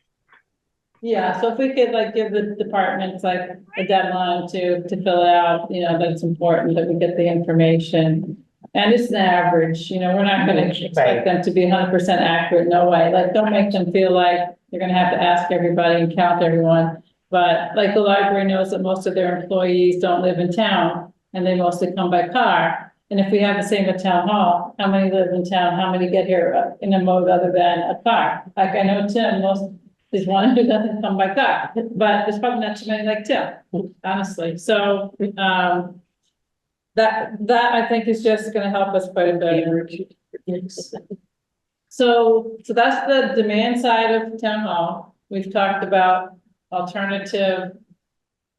Yeah, so if we could like give the departments like a deadline to fill it out, you know, that's important that we get the information. And it's an average, you know, we're not gonna expect them to be 100% accurate, no way. Like, don't make them feel like you're gonna have to ask everybody and count everyone. But like the library knows that most of their employees don't live in town and they mostly come by car. And if we have the same at town hall, how many live in town? How many get here in a mode other than a car? Like I know Tim, is one who doesn't come by car, but there's probably not too many like Tim, honestly. So, that I think is just gonna help us quite a bit. So that's the demand side of town hall. We've talked about alternative,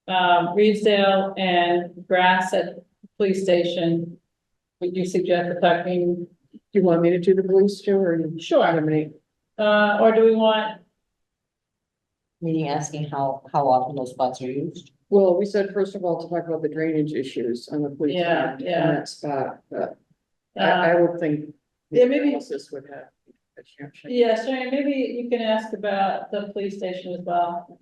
Reedsdale and grass at the police station. Would you suggest talking? Do you want me to do the police too, or? Sure. Or do we want, Meaning asking how often those spots are used? Well, we said, first of all, to talk about the drainage issues on the police. Yeah, side, yeah. on that spot, but I would think. the yeah, maybe- analysis would have. yeah, Sharon, maybe you can ask about the police station as well.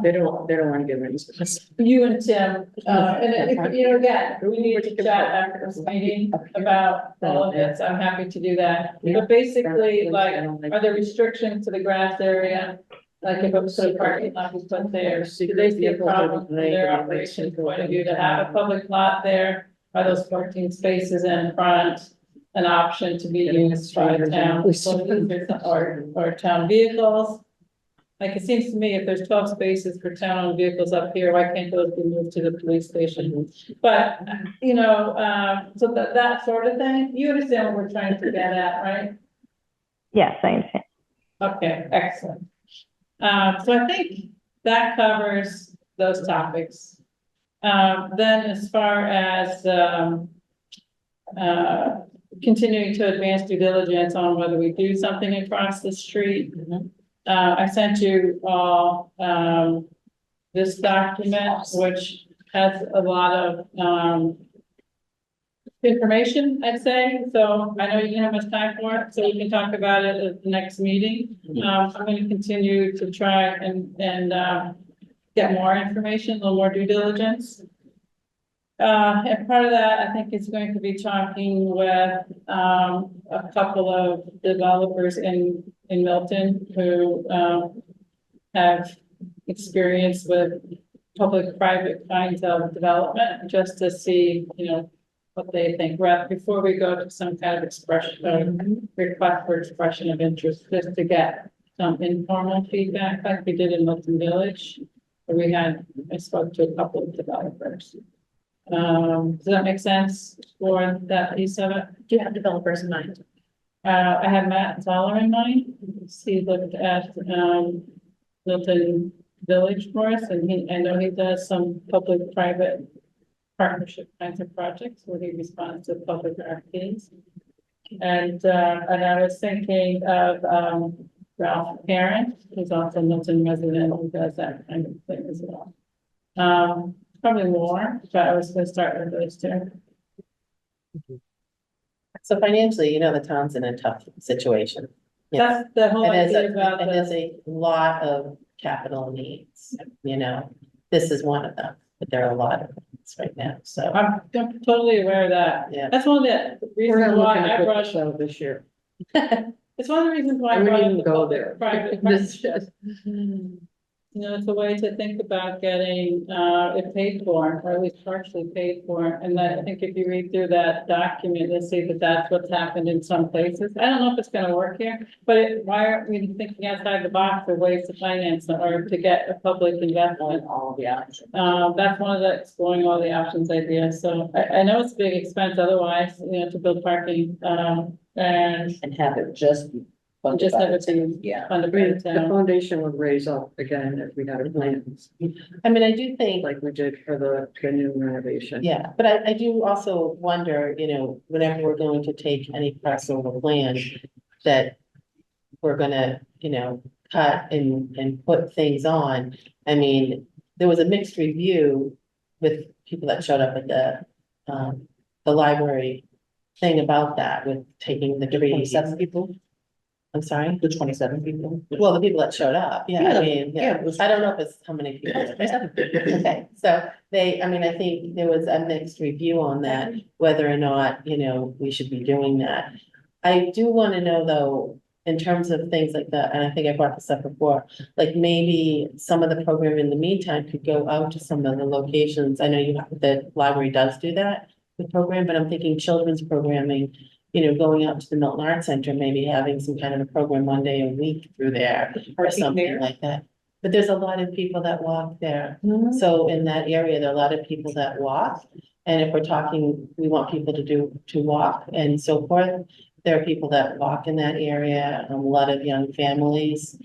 They don't want to give any specifics. You and Tim, and if, you know, again, we need to chat after this meeting about all of this, I'm happy to do that. But basically, like, are there restrictions to the grass area? Like if it was a parking lot was put there, do they see a problem from their operation point of view to have a public lot there? Are those 14 spaces in front an option to be used by town police or town vehicles? Like, it seems to me if there's 12 spaces for town-owned vehicles up here, why can't those be moved to the police station? But, you know, so that sort of thing, you understand what we're trying to get at, right? Yes, I understand. Okay, excellent. So I think that covers those topics. Then as far as, continuing to advance due diligence on whether we do something across the street. I sent you all, this document, which has a lot of, information, I'd say. So I know you didn't have much time for it, so we can talk about it at the next meeting. I'm going to continue to try and get more information, a little more due diligence. And part of that, I think, is going to be talking with a couple of developers in Milton who have experience with public-private kinds of development, just to see, you know, what they think, right, before we go to some kind of expression, request for expression of interest, just to get some informal feedback, like we did in Milton Village, where I spoke to a couple of developers. Does that make sense for that piece of it? Do you have developers in mind? I have Matt Zoller in mind. He looked at, Milton Village for us, and I know he does some public-private partnership kinds of projects where he responds to public RFPs. And I was thinking of, Ralph Parent, who's also a Milton resident, who does that kind of thing as well. Probably more, but I was gonna start with those two. So financially, you know, the town's in a tough situation. You know, That's the whole And idea about and there's the, a lot of capital needs, you know, this is one of them, but there are a lot of needs right now, so. I'm totally aware of that. Yeah. That's one of the We're reasons not why looking I to put brought, this out this year. It's one of the reasons why. I wouldn't brought up even the go public there. Private This- partnership. You know, it's a way to think about getting, it paid for, or at least partially paid for. And I think if you read through that document, you'll see that that's what's happened in some places. I don't know if it's gonna work here, but why aren't we thinking outside the box for ways to finance or to get a public investment? All the options. That's one of the exploring all the options ideas. So I know it's a big expense otherwise, you know, to build parking, and And have it just be funded just by have the it be Yeah. funded I by mean, the the town. foundation would raise up again if we had a plan, I mean, I do think, like we did for the new renovation. yeah, but I do also wonder, you know, whenever we're going to take any parcel of land that we're gonna, you know, cut and put things on. I mean, there was a mixed review with people that showed up at the library thing about that with taking the trees. 27 people, I'm sorry? the 27 people. Well, the people that showed up, yeah, I Yeah, mean, yeah, yeah, it was- I don't know if it's how many people. Okay, so I mean, I think there was a mixed review on that, whether or not, you know, we should be doing that. I do wanna know though, in terms of things like that, and I think I brought this up before, like maybe some of the program in the meantime could go out to some of the locations. I know the library does do that, the program, but I'm thinking children's programming, you know, going out to the Milton Arts Center, maybe having some kind of a program one day a week through there or Parking something there? like that. But there's a lot of people that walk there. Mm-hmm. So in that area, there are a lot of people that walk. And if we're talking, we want people to walk and so forth. There are people that walk in that area, a lot of young families.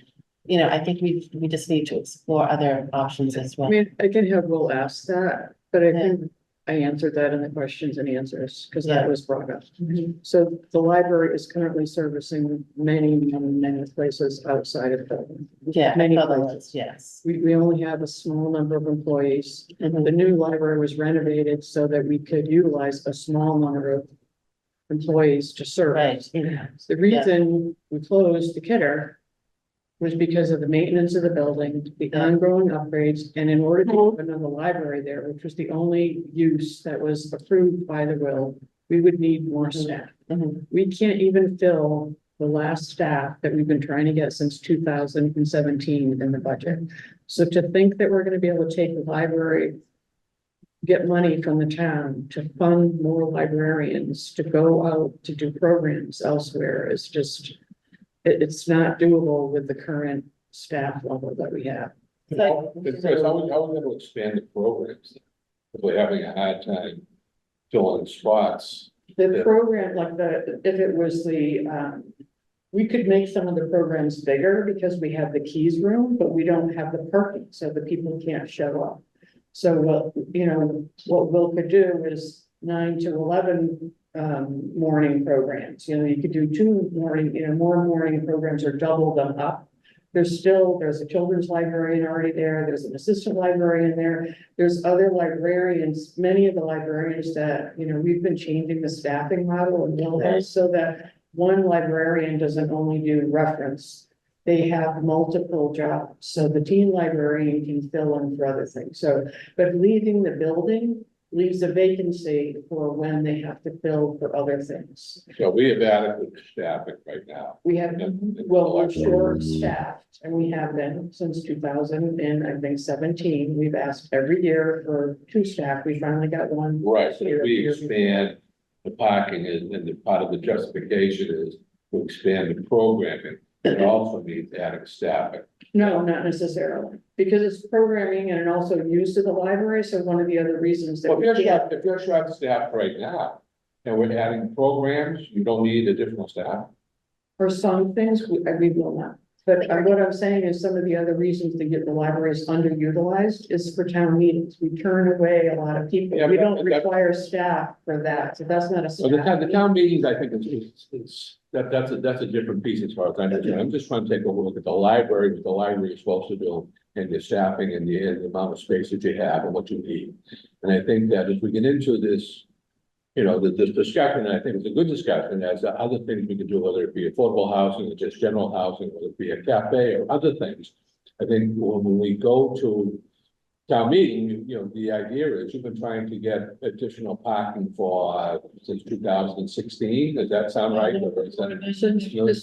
You know, I think we just need to explore other options as I well. mean, I can have Will ask that, but I Yeah. think I answered that in the questions and answers, because Yeah. that was brought up. So the library is currently servicing many places outside of Dublin. Yeah, Many otherwise, places. yes. We only have a small number of employees. Mhm. The new library was renovated so that we could utilize a small number of employees to serve. Right. The reason we closed the Kidder was because of the maintenance of the building, the ongoing upgrades, and in order to have another library there, which was the only use that was approved by the will, we would need more staff. Mhm. We can't even fill the last staff that we've been trying to get since 2017 in the budget. So to think that we're gonna be able to take the library, get money from the town to fund more librarians, to go out to do programs elsewhere is just, it's not doable with the current staff level that we have. So, Because how we going to expand the programs? If we're having a hard time filling spots. The Yeah. program, like if it was we could make some of the programs bigger because we have the keys room, but we don't have the parking, so the people can't show up. So what Will could do is 9 to 11 morning programs, you could do 2 morning, more morning programs or double them up. There's a children's librarian already there, there's an assistant librarian there, there's other librarians, many of the librarians that, we've been changing the staffing model and Will has, so that one librarian doesn't only do reference. They have multiple jobs, so the teen librarian can fill in for other things, but leaving the building leaves a vacancy for when they have to fill for other things. So we have adequate staffing right now. We have, in the well, we're library. short-staffed, and we have been since 2017. We've asked every year for 2 staff. We finally got 1. Right, so if we expand the parking and the part of the justification is to expand the programming. It also needs adding staffing. No, not necessarily, because it's programming and also use of the library, so one of the other reasons that Well, we can't. if you're short staffed right now, and we're adding programs, you don't need additional staff. For some things, we will not. But what I'm saying is some of the other reasons to get the libraries underutilized is for town meetings. We turn away a lot of people. Yeah, We but don't that- require staff for that, so that's not a So the staff. town meetings, I think that's a different piece as far as I'm concerned. I'm just trying to take a look at the library, what the library is supposed to do. And the staffing and the amount of space that you have and what you need. And I think that as we get into this. This discussion, and I think it's a good discussion as to other things we can do, whether it be affordable housing or just general housing, whether it be a cafe or other things. I think when we go to town meeting, the idea is you've been trying to get additional parking for, since 2016, does that sound right? Or is that- As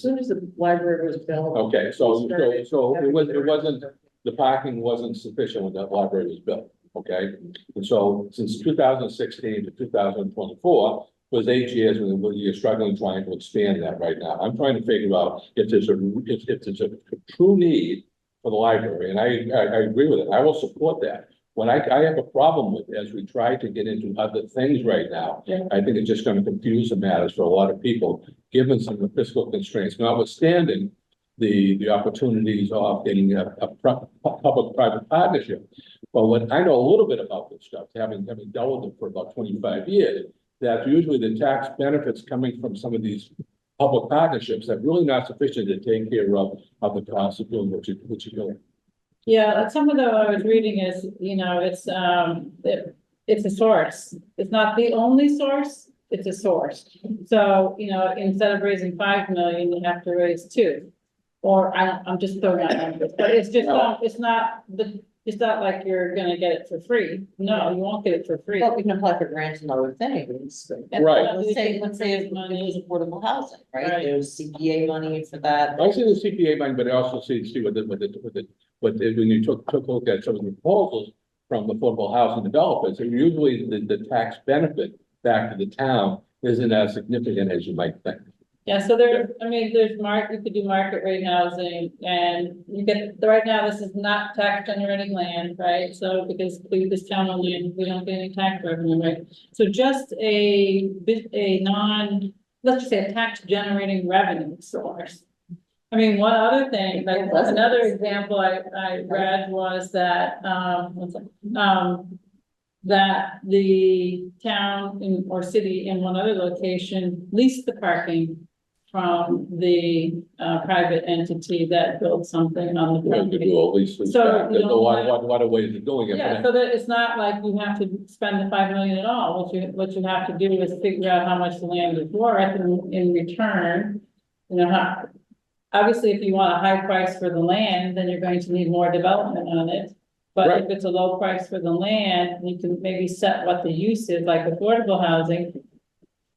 soon as the library was built. Okay, so it wasn't, the parking wasn't sufficient when that library was built, okay? And so since 2016 to 2024 was 8 years, and you're struggling trying to expand that right now. I'm trying to figure out if there's a true need for the library, and I agree with it. I will support that. What I have a problem with as we try to get into other things right now, I think it's just gonna confuse the matters for a lot of people, given some of the fiscal constraints, notwithstanding the opportunities of getting a public-private partnership. But what I know a little bit about this stuff, having dealt with it for about 25 years, that usually the tax benefits coming from some of these public partnerships are really not sufficient to take care of the cost of doing what you're doing. Yeah, some of the, I was reading is, it's a source. It's not the only source, it's a source. So, instead of raising 5 million, you have to raise 2. Or I'm just throwing out numbers, but it's just, it's not like you're gonna get it for free. No, you won't get it for free. But we can apply for grants and other things. And Right. Let's say it's affordable housing, right? Right. There's CPA money for that. I see the CPA money, but I also see when you took a look at some of the proposals from affordable housing developers, and usually the tax benefit back to the town isn't as significant as you might think. Yeah, so there's you could do market rate housing and you get, right now, this is not tax generating land, right? So because this town only, we don't get any tax revenue, right? So just let's just say a tax generating revenue source. I mean, one other thing, like another example I read was that, that the town or city in one other location leased the parking from the private entity that built something on the You have to property. do all these things. So, There's a lot of ways of doing it. Yeah, so that it's not like you have to spend the 5 million at all. What you have to do is figure out how much the land is worth, and in return, obviously, if you want a high price for the land, then you're going to need more development on it. But Right. if it's a low price for the land, you can maybe set what the use is, like affordable housing.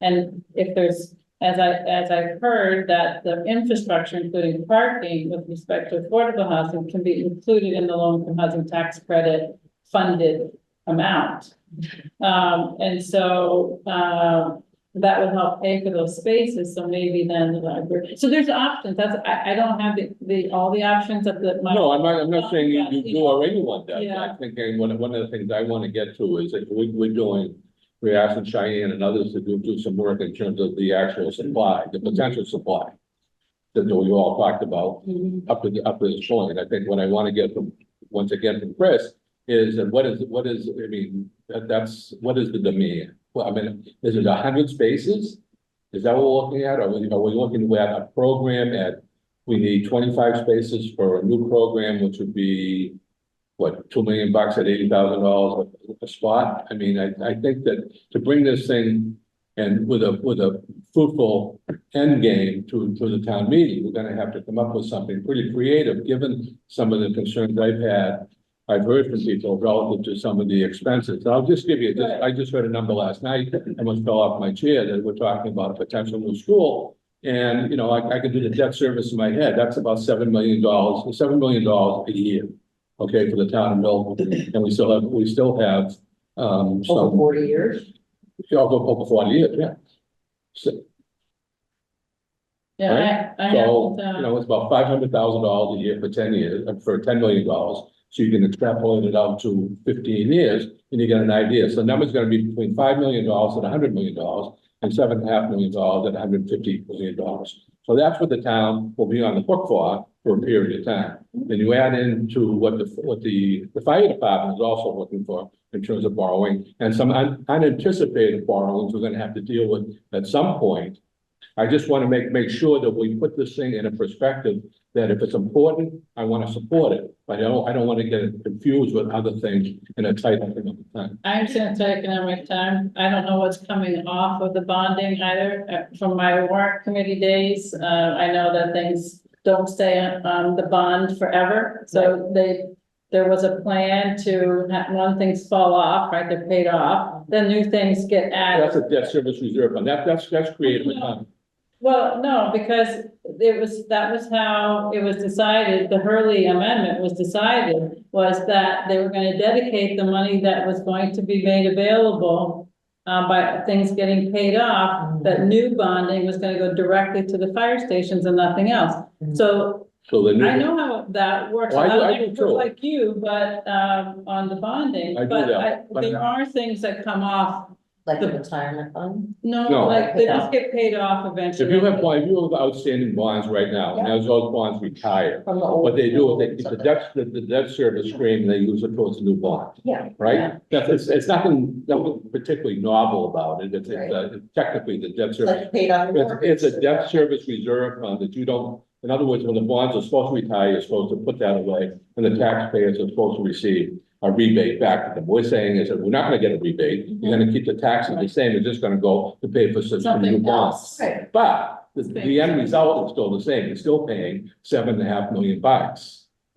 And if there's, as I've heard, that the infrastructure, including parking with respect to affordable housing, can be included in the low-income housing tax credit funded amount. And so, that would help pay for those spaces, so maybe then the library, so there's options, I don't have all the options at the. No, I'm not saying you do or anyone does. Yeah. I'm thinking one of the things I want to get to is that we're asking Cheyenne and others to do some work in terms of the actual supply, the potential supply that we all talked about up to this point. I think what I want to get once again from Chris is that what is, what is the demand? Well, I mean, is it 100 spaces? Is that what we're looking at? Are we looking at a program we need 25 spaces for a new program, which would be, what, $2 million at $80,000 a spot? I mean, I think that to bring this thing and with a fruitful end game to the town meeting, we're gonna have to come up with something pretty creative, given some of the concerns I've heard from people relative to some of the expenses. I'll just give you this. I just heard a number last night. I almost fell off my chair that we're talking about a potential new school. And, I can do the debt service in my head. That's about $7 million a year. Okay, for the town of Milton. And we still have Over some 40 years. over 40 years, yeah. So, Yeah, I so, haven't, it's about $500,000 a year for 10 years, for $10 million. So you can extrapolate it out to 15 years and you get an idea. So the number's gonna be between $5 million and $100 million and $7.5 million at $150 million. So that's what the town will be on the hook for a period of time. Then you add into what the fire department is also looking for in terms of borrowing, and some unanticipated borrowings we're gonna have to deal with at some point. I just want to make sure that we put this thing in a perspective that if it's important, I want to support it, but I don't want to get it confused with other things in a tight economic time. I understand it's economic time. I don't know what's coming off of the bonding either, from my warrant committee days. I know that things don't stay on the bond forever, so there was a plan to have, when things fall off, right, they're paid off, then new things get That's added. a debt service reserve fund. That's creative economy. Well, no, because that was how it was decided, the Hurley amendment was decided, was that they were gonna dedicate the money that was going to be made available by things getting paid off, that new bonding was gonna go directly to the fire stations and nothing else. So So the new. I know how that works. Oh, I do- I don't do too. like you, but on the bonding, I do but that, but- there are things that come off. Like the retirement fund? No, No. like they just get paid off If eventually. you have outstanding bonds right now, and as those bonds retire, From the old. what they do is they keep the debt service stream, they use it towards the new bond, Yeah. right? It's nothing particularly novel about it. It's technically the debt It's service. like paid off. your It's a mortgage. debt service reserve fund that you don't, in other words, when the bonds are supposed to retire, you're supposed to put that away, and the taxpayers are supposed to receive a rebate back to them. What we're saying is that we're not gonna get a rebate, you're gonna keep the taxes the same, it's just gonna go to pay for some new Something bonds. else. Right. But the end result is still the same, you're still paying $7.5 million,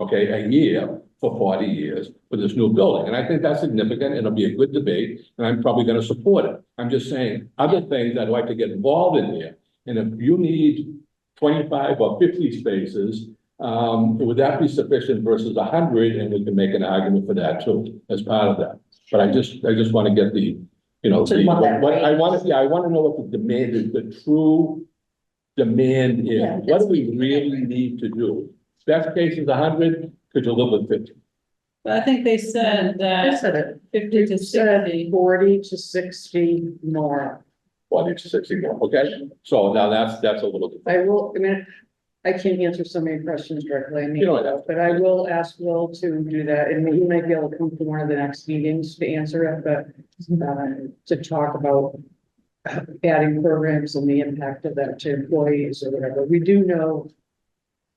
okay, a year for 40 years for this new building. And I think that's significant, and it'll be a good debate, and I'm probably gonna support it. I'm just saying, other things I'd like to get involved in here. And if you need 25 or 50 spaces, would that be sufficient versus 100? And we can make an argument for that too, as part of that. But I just want to get the, So you want that what I range? want to, I want to know what the demand is, the true demand Yeah, is. What do we really need to do? Best case is 100, could you live with 50? But I think they said I that said it. 50 to You said 60. 40 to 60 more. 40 to 60 more, okay? So now that's a little. I mean, I can't answer so many questions directly, I mean, You don't have to. but I will ask Will to do that, and he might be able to come to one of the next meetings to answer it, but to talk about adding programs and the impact of that to employees or whatever. We do know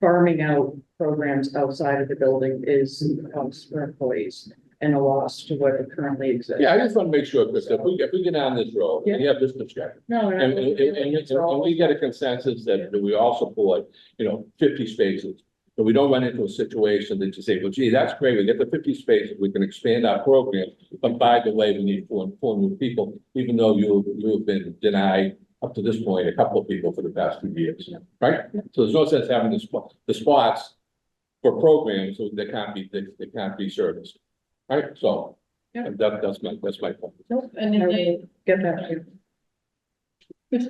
farming out programs outside of the building is a cost for employees and a loss to what currently exists. Yeah, I just want to make sure, Chris, if we get down this road, and you have this discussion, No, and we get a consensus that we all support, 50 spaces. But we don't run into a situation that you say, well, gee, that's great, we get the 50 spaces, we can expand our program, but by the way, we need four new people, even though you've been denied up to this point, a couple of people for the past 2 years, right? So there's no sense having the spots for programs, so they can't be serviced, right? So, Yeah. that's my point. And I then, will get that to you.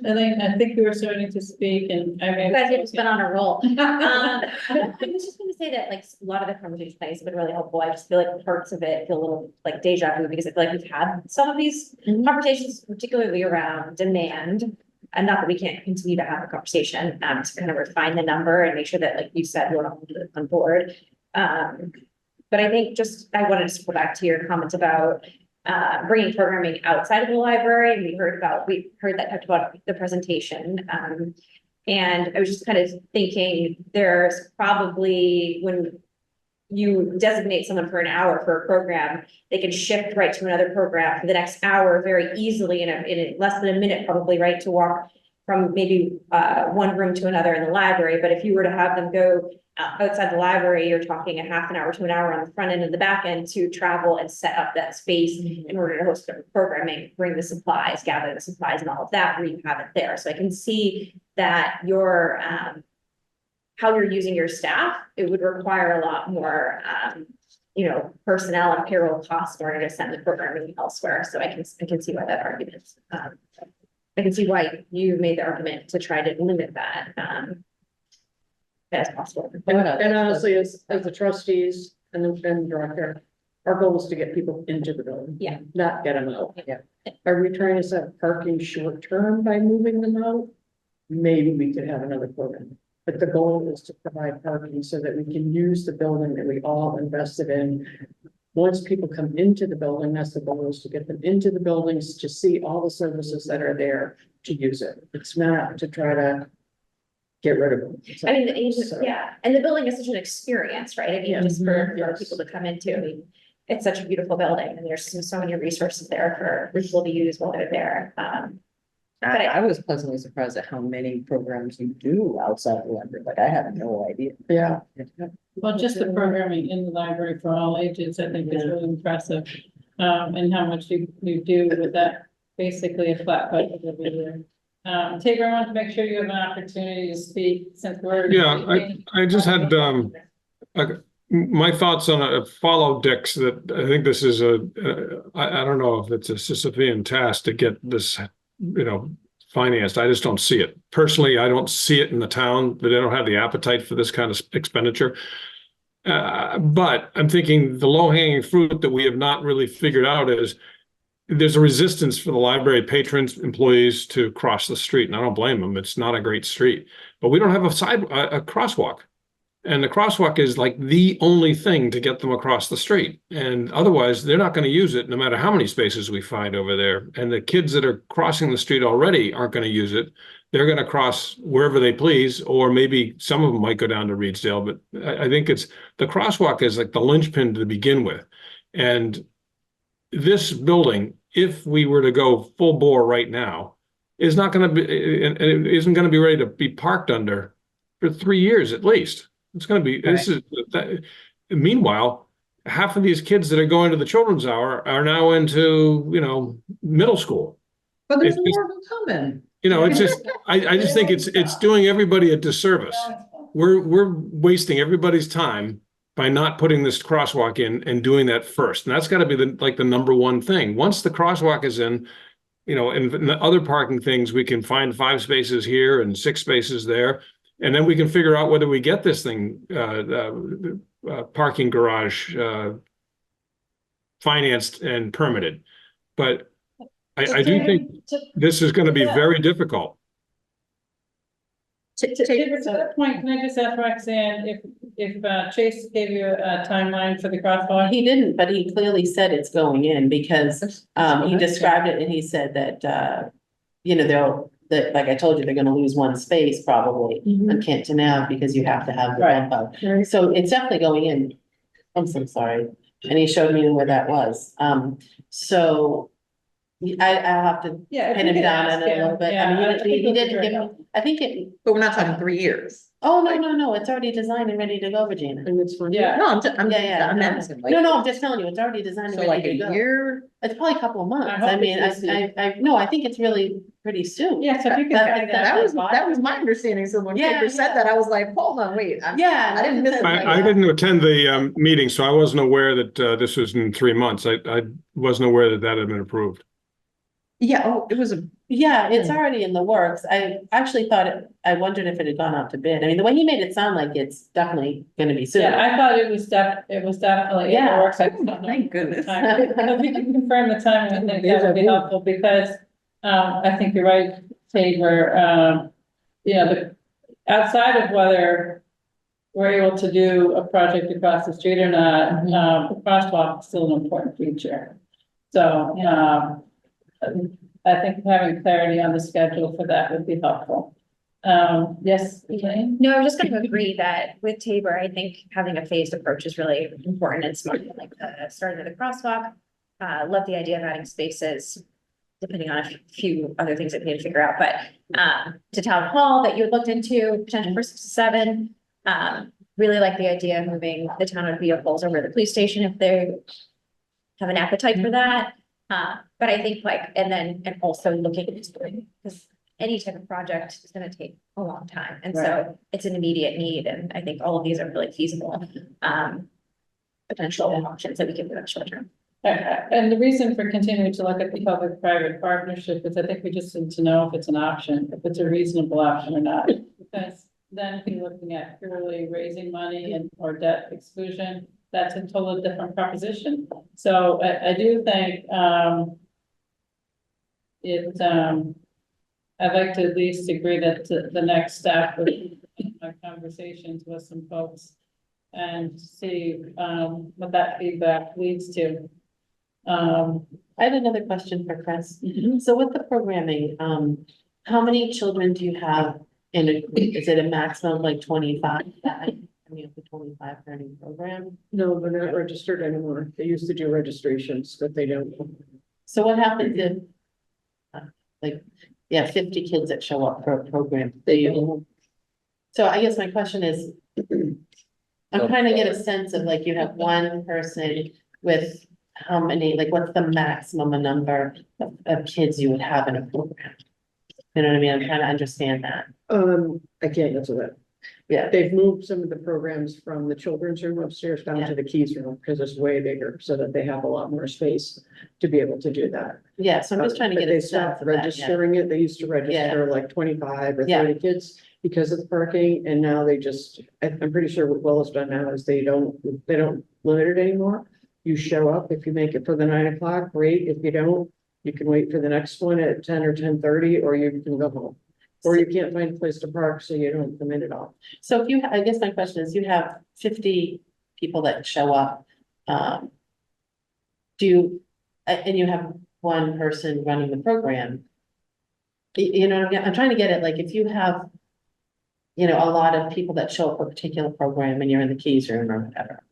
Elaine, I think you were starting to speak and I mean. You guys have just been on a roll. I was just gonna say that like a lot of the conversation tonight has been really helpful. I just feel like parts of it feel a little like deja vu because I feel like we've had some of these conversations, particularly around demand. And not that we can't continue to have a conversation, to kind of refine the number and make sure that, like you said, we're all on board. But I think I wanted to circle back to your comments about bringing programming outside of the library. We heard that talked about the presentation. And I was just kind of thinking there's probably when you designate someone for an hour for a program, they can shift right to another program for the next hour very easily in less than a minute, probably, right, to walk from maybe one room to another in the library. But if you were to have them go outside the library, you're talking a half an hour to an hour on the front end and the back end to travel and set up that space in order to host the programming, bring the supplies, gather the supplies and all of that, where you have it there. So I can see that your how you're using your staff, it would require a lot more personnel and payroll costs in order to send the programming elsewhere. So I can see why that argument, I can see why you made the argument to try to limit that as possible. And honestly, as the trustees and the director, our goal is to get people into the building. Yeah. Not get them out. Yeah. Are we trying to set parking short term by moving them out? Maybe we could have another program, but the goal is to provide parking so that we can use the building that we all invested in. Once people come into the building, that's the goal, is to get them into the buildings, to see all the services that are there, to use it. It's not to try to get rid of them. I mean, So- yeah, and the building is such an experience, right? I mean, Yeah. just for Yes. people to come into, I mean, it's such a beautiful building and there's so many resources there for people to use while they're there. But I was pleasantly surprised at how many programs you do outside the library, like I had no idea. Yeah. Well, just the programming in the library for all ages, I think is really impressive. And how much you do with that, basically a flat budget every year. Tabor, I want to make sure you have an opportunity to speak since we're. Yeah, I just had, my thoughts on follow Dick's that I think this is I don't know if it's a Sisyphean task to get this, financed. I just don't see it. Personally, I don't see it in the town, that they don't have the appetite for this kind of expenditure. But I'm thinking the low hanging fruit that we have not really figured out is there's a resistance for the library patrons, employees to cross the street. And I don't blame them. It's not a great street, but we don't have a crosswalk. And the crosswalk is like the only thing to get them across the street. And otherwise, they're not going to use it no matter how many spaces we find over there. And the kids that are crossing the street already aren't going to use it. They're going to cross wherever they please, or maybe some of them might go down to Reedsdale. But I think the crosswalk is like the linchpin to begin with. And this building, if we were to go full bore right now, is not going to be, and it isn't going to be ready to be parked under for 3 years at least. It's going to be, meanwhile, half of these kids that are going to the children's hour are now into, middle school. But there's It's just- more of them coming. It's just, I just think it's doing everybody a disservice. We're wasting everybody's time by not putting this crosswalk in and doing that first. And that's got to be the number one thing. Once the crosswalk is in, and the other parking things, we can find 5 spaces here and 6 spaces there. And then we can figure out whether we get this thing, parking garage, financed and permitted. But I do think this is going to be very difficult. To that point, can I just ask Roxanne if Chase gave you a timeline for the crosswalk? He didn't, but he clearly said it's going in because, he described it and he said that, like I told you, they're gonna lose 1 space probably on Canton Ave because you have to have the Right. bump out. So it's definitely going in. I'm so sorry. And he showed me where that was. So I'll have to Yeah. pin him down on it a little bit. I mean, he didn't give me, I think But we're not talking 3 years. oh, no, it's already designed and ready to go, Regina. And it's fun. Yeah. No, I'm Yeah, I'm no. asking. like- No, I'm just telling you, it's already designed and So like ready a to go. year? It's probably a couple of months. I hope I mean, it's this I think it's really pretty soon. Yeah, so if you could. That- find That was my understanding. So when Yeah, Paper said yeah. that, I was like, hold on, wait. Yeah. I didn't miss it. I didn't attend the meeting, so I wasn't aware that this was in 3 months. I wasn't aware that had been approved. Yeah, oh, it was Yeah, it's already in the works. I actually I wondered if it had gone out to bid. I mean, the way he made it sound like it's definitely gonna be soon. Yeah, I thought it was definitely in the Yeah. works. I just don't know Thank goodness. the time. If we can confirm the time, I think that would be helpful because, I think you're right, Tabor, outside of whether we're able to do a project across the street or not, the crosswalk is still an important feature. So, I think having clarity on the schedule for that would be helpful. Yes, Elaine? No, I'm just going to agree that with Tabor, I think having a phased approach is really important and smart, like the starting of the crosswalk. Love the idea of adding spaces, depending on a few other things that we need to figure out, but to town hall that you had looked into, potential for 6 to 7. Really like the idea of moving the town of vehicles over to the police station if they have an appetite for that. But I think and also looking into doing, because any type of project is gonna take a long time. And so it's an immediate need. And I think all of these are really feasible, potential options that we can do in the short term. And the reason for continuing to look at the public-private partnership is I think we just need to know if it's an option, if it's a reasonable option or not. Because then if you're looking at purely raising money or debt exclusion, that's a totally different proposition. So I do think, I'd like to at least agree that the next step would be my conversations with some folks and see, what that feedback leads to. I had another question for Chris. So with the programming, how many children do you have in is it a maximum of like 25? I mean, the 25 for any program? No, they're not registered anymore. They used to do registrations, but they don't. So what happens if, like, Yeah, 50 kids that show up for a program. So I guess my question is, I'm trying to get a sense of like, you have one person with how many, like, what's the maximum number of kids you would have in a program? You know what I mean? I'm trying to understand that. I can't answer that. Yeah. They've moved some of the programs from the children's room upstairs down to the keys room because it's way bigger, so that they have a lot more space to be able to do that. Yeah, so I'm just trying to But get they a sense stopped of that, yeah. registering it. They used to register like 25 or Yeah. 30 kids because of the parking, and now they just, I'm pretty sure what Will has done now is they don't limit it anymore. You show up, if you make it for the 9 o'clock, great. If you don't, you can wait for the next one at 10 or 10:30, or you can go home. Or you can't find a place to park, so you don't come in at all. So if you, I guess my question is, you have 50 people that show up. Do you, and you have one person running the program. You know, I'm trying to get it, like, if you have, you know, a lot of people that show up for a particular program and you're in the keys room or whatever.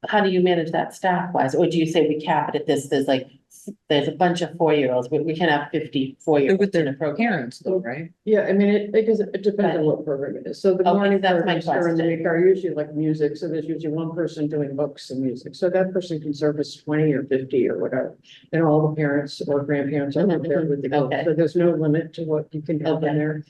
How do you manage that staff wise? Or do you say we cap it at this, there's a bunch of 4-year-olds, we can have 50 4-year-olds in a program. Parents though, right? Yeah, I mean, it depends on what program it is. So the Okay, morning that's my programs during the question. week are usually like music, so there's usually one person doing books and music. So that person can service 20 or 50 or whatever. And all the parents or grandparents are up there with the kids, Okay. so there's no limit to what you can have in Okay. there.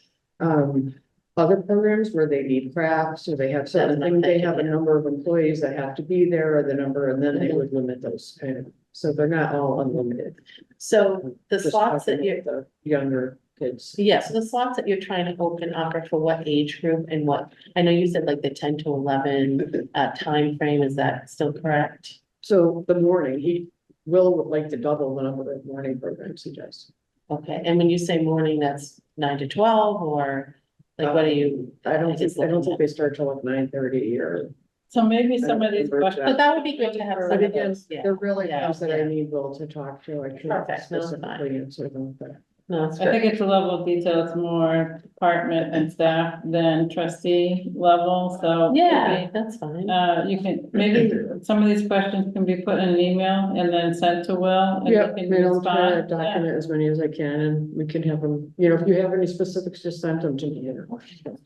Other programs where they need crafts, or they have That's what I'm something, they have a thinking, yeah. number of employees that have to be there, or the number, and then they would limit those kind of, so they're not all unlimited. So the Just slots that talking you, about the younger kids. yeah, so the slots that you're trying to open up are for what age group and what? I know you said like the 10 to 11 timeframe, is that still correct? So the morning, he would like to double the number of morning programs he does. Okay, and when you say morning, that's 9 to 12, or like, what are you? I don't just think looking at- they start till like 9:30 or. So maybe some of these But questions. But that would be good to have some But of again, those, yeah. they're really Yeah, ones that I yeah. need Will to talk to. I can't Perfect, no, it's specifically answer them, but. No, it's I good. think it's a level of detail, it's more department and staff than trustee level, so. Yeah, that's fine. You can, maybe some of these questions can be put in an email and then sent to Will. And he Yeah, can and I'll try to respond. Yeah. document as many as I can, and we can have them, you know, if you have any specifics, just send them to me.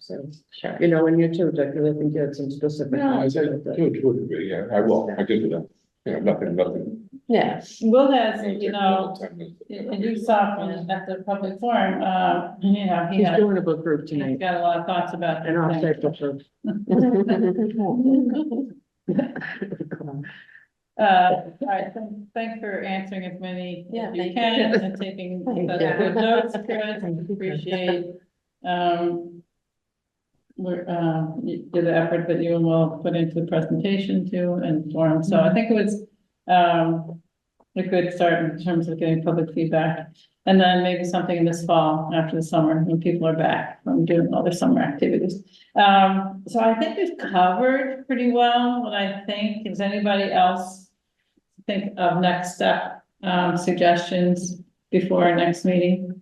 So, Sure. you know, and you too, Dick, I think you had some specific. I said, to a degree, yeah, I will, I can do that. You know, nothing. Yeah, Will has, you know, and you saw from at the public forum, you know, He's doing a book group he's tonight, got a lot of thoughts about. and this offsite thing. book group. All right, thanks for answering as many Yeah, as you thank can you. and taking Thank such you. good notes, Chris, appreciate. The effort that you and Will put into the presentation too and forum, so I think it was, a good start in terms of getting public feedback. And then maybe something this fall after the summer when people are back from doing all their summer activities. So I think we've covered pretty well what I think. Does anybody else think of next step, suggestions before our next meeting?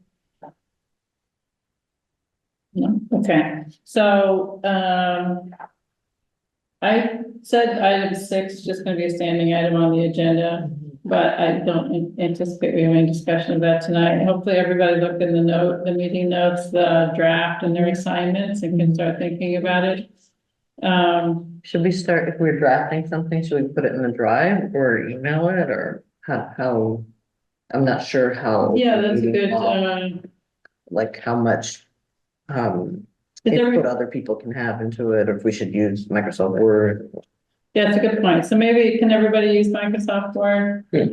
No, okay, so, I said item 6, just gonna be a standing item on the agenda, but I don't anticipate we have any discussion of that tonight. Hopefully, everybody looked in the meeting notes, the draft and their assignments and can start thinking about it. Should we start, if we're drafting something, should we put it in the drive or email it, or how? I'm not sure how. Yeah, that's a good, Like how much, is there- input other people can have into it, or if we should use Microsoft Word. yeah, it's a good point. So maybe, can everybody use Microsoft Word? Yeah.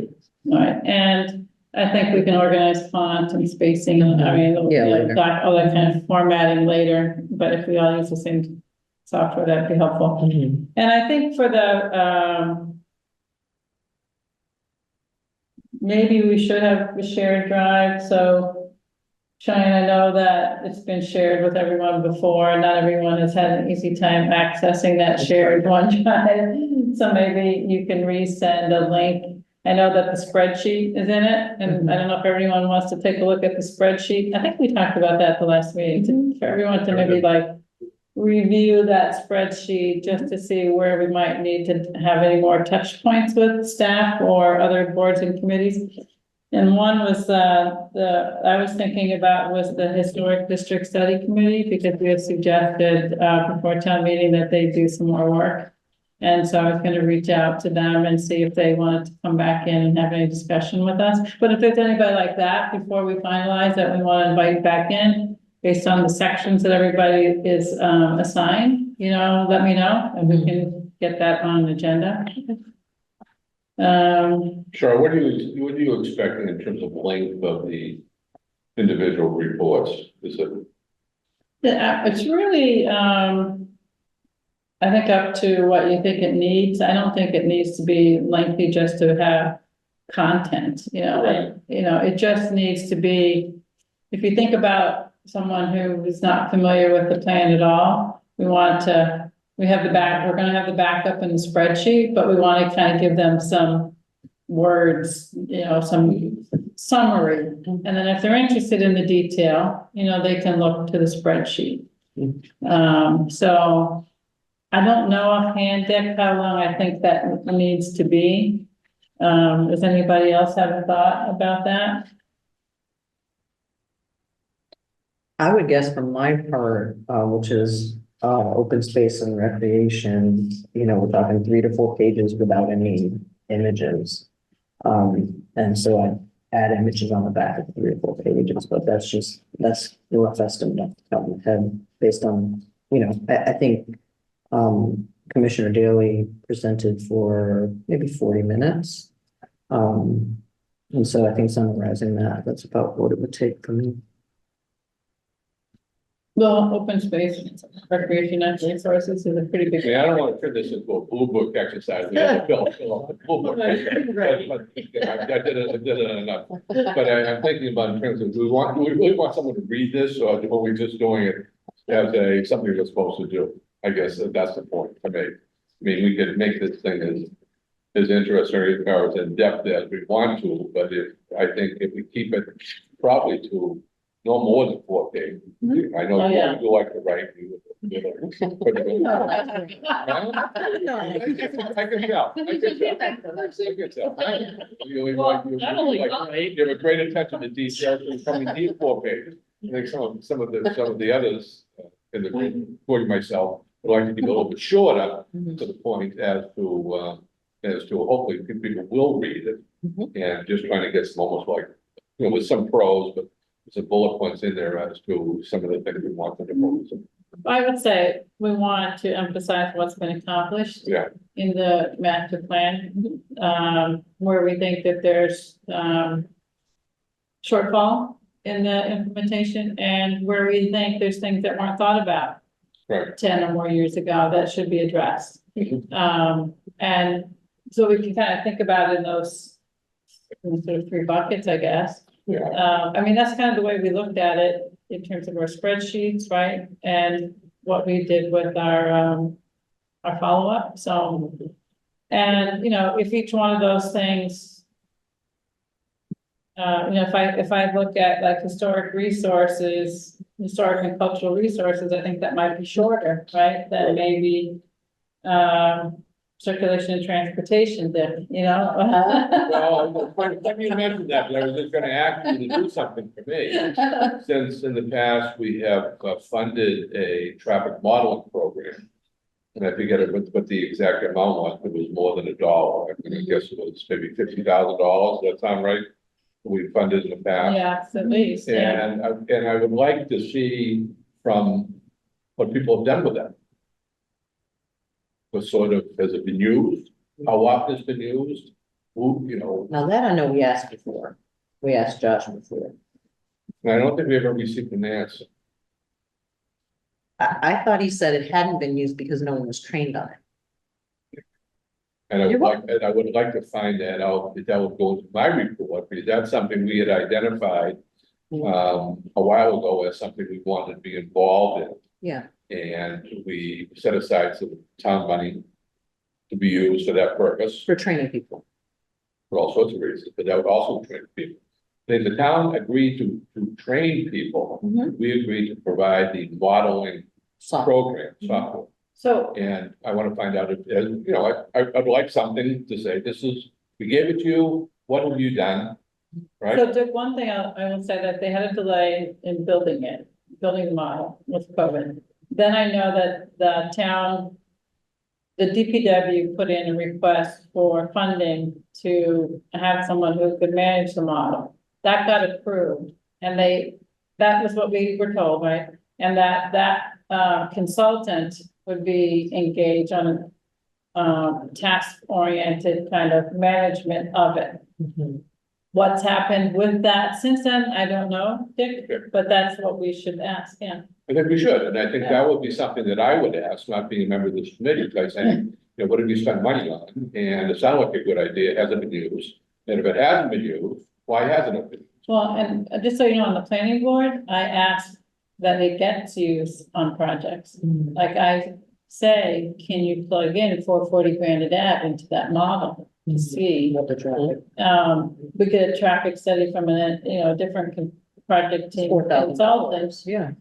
All right, and I think we can organize font and spacing, I mean, Yeah, later. all that kind of formatting later, but if we all use the same software, that'd be helpful. And I think for the, maybe we should have a shared drive, so Cheyenne, I know that it's been shared with everyone before, not everyone has had an easy time accessing that shared OneDrive. So maybe you can resend a link. I know that the spreadsheet is in it, and I don't know if everyone wants to take a look at the spreadsheet. I think we talked about that the last meeting, for everyone to maybe like review that spreadsheet just to see where we might need to have any more touch points with staff or other boards and committees. And one was, I was thinking about was the Historic District Study Committee, because we had suggested, before town meeting that they do some more work. And so I was gonna reach out to them and see if they wanted to come back in and have any discussion with us. But if there's anybody like that, before we finalize that we wanna invite back in, based on the sections that everybody is, assigned, let me know, and we can get that on the agenda. Sure, what are you expecting in terms of length of the individual reports? Is it? Yeah, it's really, I think up to what you think it needs. I don't think it needs to be lengthy just to have content, Right. it just needs to be, if you think about someone who is not familiar with the plan at all, we're gonna have the backup in the spreadsheet, but we want to kind of give them some words, some summary. And then if they're interested in the detail, they can look to the spreadsheet. So I don't know offhand, Dick, how long I think that needs to be. Does anybody else have a thought about that? I would guess from my part, which is, open space and recreation, we're talking 3 to 4 pages without any images. And so I add images on the back of 3 or 4 pages, but that's a rough estimate off the top of my head based on, I think, Commissioner Daley presented for maybe 40 minutes. And so I think summarizing that's about what it would take for me. Well, open space, recreation and resources is a pretty I big. mean, I don't want to turn this into a blue book exercise. We have to fill out the blue book. I did it enough. But I'm thinking about in terms of, do we really want someone to read this, or are we just doing it as something we're supposed to do? I guess that's the point to me. I mean, we could make this thing as interesting or as in-depth as we want to, but I think if we keep it probably to no more than 4 pages. I know you like to write. I can tell. You have a great attention to detail, so you probably need 4 pages. I think some of the others in the group, including myself, would like to be a little bit shorter to the point as to hopefully people will read it. And just trying to get some almost like, with some prose, but some bullet points in there as to some of the things we want them to focus on. I would say we want to emphasize what's been accomplished. Yeah. In the master plan, where we think that there's, shortfall in the implementation, and where we think there's things that weren't thought about. Right. 10 or more years ago that should be addressed. And so we can kind of think about it in those sort of 3 buckets, I guess. Yeah. I mean, that's kind of the way we looked at it in terms of our spreadsheets, right? And what we did with our follow-up, so. And, if each one of those things, if I look at like historic and cultural resources, I think that might be shorter, right? That maybe, circulation and transportation then, Well, let me mention that, but I was just gonna ask you to do something for me. Since in the past, we have funded a traffic modeling program. And I forget what the exact amount was, it was more than $1. I guess it was maybe $50,000, does that sound right? We funded in the past. Yes, at least, yeah. And I would like to see from what people have done with that. What sort of, has it been used? How often it's been used? Who, Now that I know we asked before. We asked Josh before. and I don't think we ever received an answer. I thought he said it hadn't been used because no one was trained on it. And I would like to find that out, if that would go into my report, because that's something we had identified a while ago as something we wanted to be involved in. Yeah. And we set aside some town money to be used for that purpose, For training people. for all sorts of reasons, but that would also train people. Then the town agreed to train people. We agreed to provide the modeling program software. So, And I want to find out if, I'd like something to say, we gave it to you, what have you done? right? So Dick, one thing I will say that they had a delay in building the model with COVID. Then I know that the town, the DPW put in a request for funding to have someone who could manage the model. That got approved, and that was what we were told, right? And that consultant would be engaged on task-oriented kind of management of it. What's happened with that since then, I don't know, Dick, but that's what we should ask him. I think we should, and I think that would be something that I would ask, not being a member of this committee, by saying, you know, what did we spend money on? And it sounded like a good idea, it hasn't been used, and if it hasn't been used, why hasn't it been? Well, and just so you know, on the planning board, I asked that it gets used on projects. Like I say, can you plug in 440 Granite Ave into that model to see? What the traffic. We get a traffic study from a different project team 4,000 consultants, Yeah.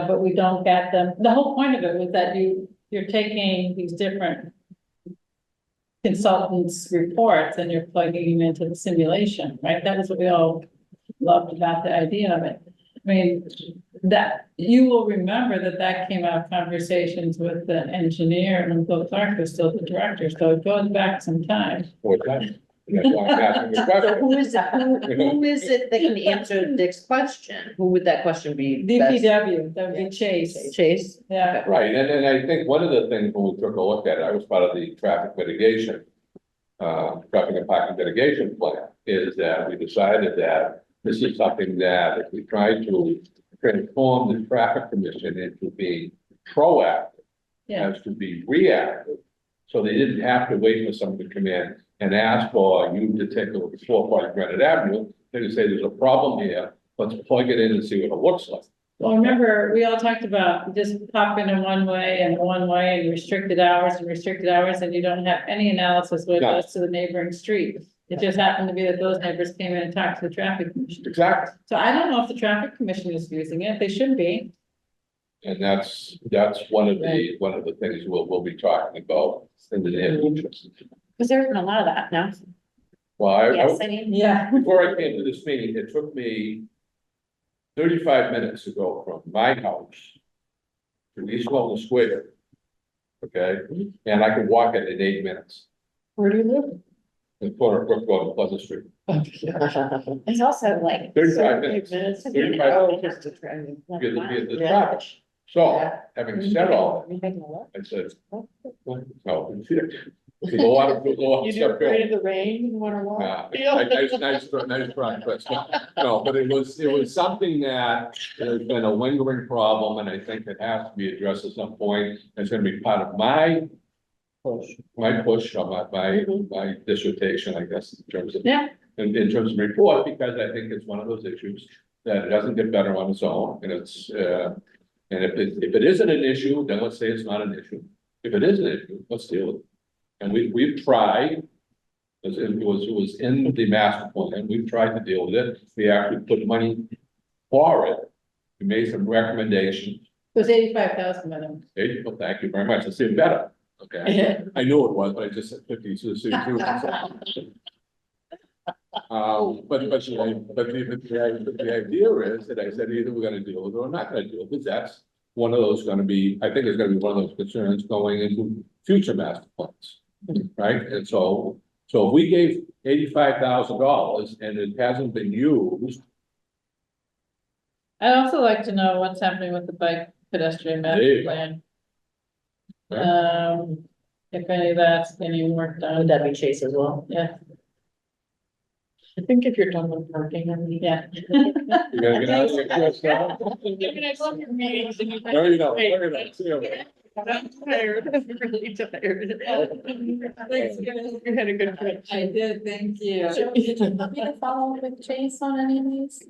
but we don't get them. The whole point of it was that you're taking these different consultants' reports and you're plugging them into the simulation, right? That was what we all loved about the idea of it. I mean, that you will remember that came out of conversations with the engineer and Bill Clark was still the director, so it goes back some time. Or that? And that's why I'm asking the So question. who is it that can answer Dick's question? Who would that question be? best? DPW, that would be Chase, Chase? yeah. Right, and I think one of the things when we took a look at it, I was part of the traffic mitigation. Traffic and parking mitigation plan, is that we decided that this is something that if we try to transform the traffic commission into being proactive. Yeah. As to be reactive, so they didn't have to wait for someone to come in and ask for you to take a look at 440 Granite Avenue. They could say, there's a problem here, let's plug it in and see what it looks like. Well, remember, we all talked about just pop in one way and restricted hours, and you don't have any analysis when it No. goes to the neighboring street. It just happened to be that those neighbors came in and talked to the traffic commission. Exactly. So I don't know if the traffic commission is using it, they should be. And that's one of the things we'll be talking about in the near future. Because there's been a lot of that now. Well, Yes, I mean. Yeah. before I came to this meeting, it took me 35 minutes to go from my house to East Walton Square. Okay, and I could walk it in 8 minutes, Where do you live? in the corner of Brook Road and Pleasant Street. It's also like. 35 minutes. 35 Oh, just to try and- Because the Yeah. traffic. So, Yeah. having said all, I said, no, it's a lot of, You do stuff afraid going. of the rain, you wanna walk? Nice try, but no, but it was something that has been a lingering problem, and I think it has to be addressed at some point. It's gonna be part of my push, or my dissertation, I guess, in terms of. Yeah. In terms of report, because I think it's one of those issues that it doesn't get better on its own, and it's, and if it isn't an issue, then let's say it's not an issue. If it is an issue, let's deal with it. And we've tried, it was in the master plan, we've tried to deal with it, we actually put money for it. We made some recommendations, It was 85,000 by them. hey, well, thank you very much, it's even better, okay? I knew it was, but I just said 50, so but the idea is that I said either we're gonna deal with it or not gonna deal with it, that's one of those gonna be, I think it's gonna be one of those concerns going into future master plans. Right, and so if we gave $85,000 and it hasn't been used, I'd also like to know what's happening with the bike pedestrian There master you go. plan. Yeah. If any of that's getting worked Would on, that be Chase as well? yeah, I think if you're done with parking, I mean. yeah. you gotta get out of there, Chris, now. I mean, I love your meetings and you. There you go, look at that, see you. I'm tired, I'm really tired. Thanks, guys. You had a good trip. I did, thank you. Follow up with Chase on any of these?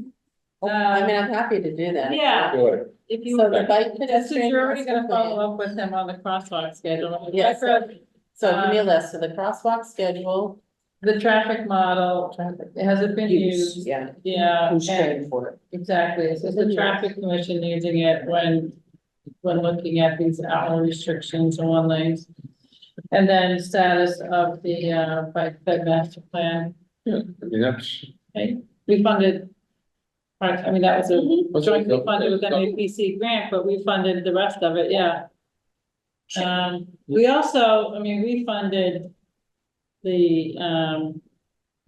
I I mean, mean, I'm happy to do that. Yeah, Good. if you, So the bike since pedestrian. you're already gonna master plan. follow up with him on the crosswalk schedule. Yes. So give me a list, so the crosswalk schedule. The traffic model, has it been used? Yeah. Yeah. Who's and- paying for it? Exactly, so the traffic commission using it when looking at these hour restrictions on one lanes. And then status of the bike ped master plan. Yeah, I mean, that's, Okay, we funded. I mean, that was a Mhm. jointly funded with MAPC grant, but we funded the rest of it, yeah. We also, I mean, we funded the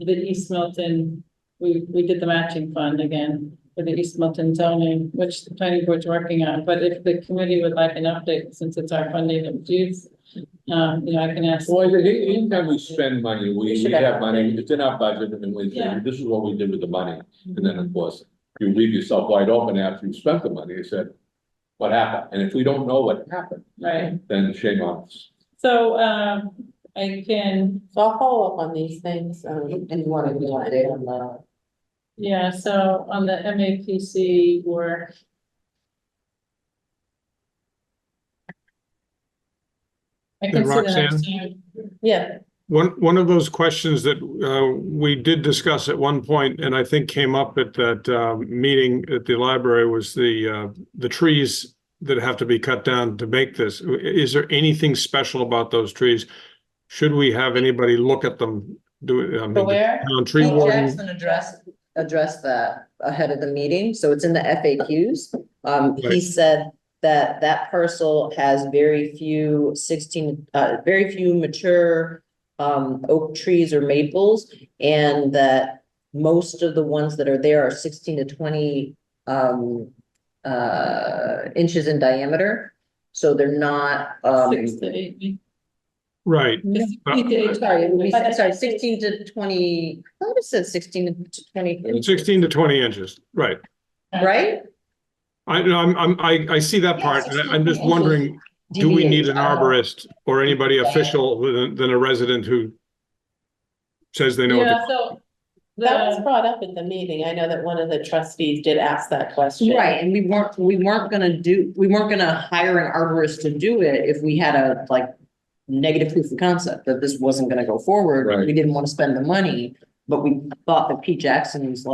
East Milton, we did the matching fund again for the East Milton zoning, which the planning board's working on, but if the committee would like an update, since it's our funding that we use, you know, I can ask. Well, anytime we spend money, we should have have money, it's in our budget, and we Yeah. say, this is what we did with the money. And then, of course, you leave yourself wide open after you spent the money, you said, what happened? And if we don't know what happened, Right, then shame on us. so, I can, So I'll follow up on these things, And you want to do an update on the, yeah, so on the MAPC work. I can And see the next Roxanne? time. yeah, One of those questions that we did discuss at one point, and I think came up at that meeting at the library, was the trees that have to be cut down to make this. Is there anything special about those trees? Should we have anybody look at them? Do it? I mean, where? on tree Pete warden? Jackson addressed that ahead of the meeting, so it's in the FAQs. He Right. said that that parcel has very few very few mature oak trees or maples, and that most of the ones that are there are 16 to 20 inches in diameter. So they're not 6 to 8. Right. sorry, 16 to 20, I thought it said 16 to 20. 16 to 20 inches, right. Right? I see that part, and I'm just wondering, do we need an arborist or anybody official than a resident who says they know what Yeah, to? so. that was The, brought up at the meeting. I know that one of the trustees did ask that question. Right, and we weren't gonna hire an arborist to do it if we had a negative proof of concept that this wasn't gonna go forward. Right. We didn't want to spend the money, but we thought that Pete Jackson's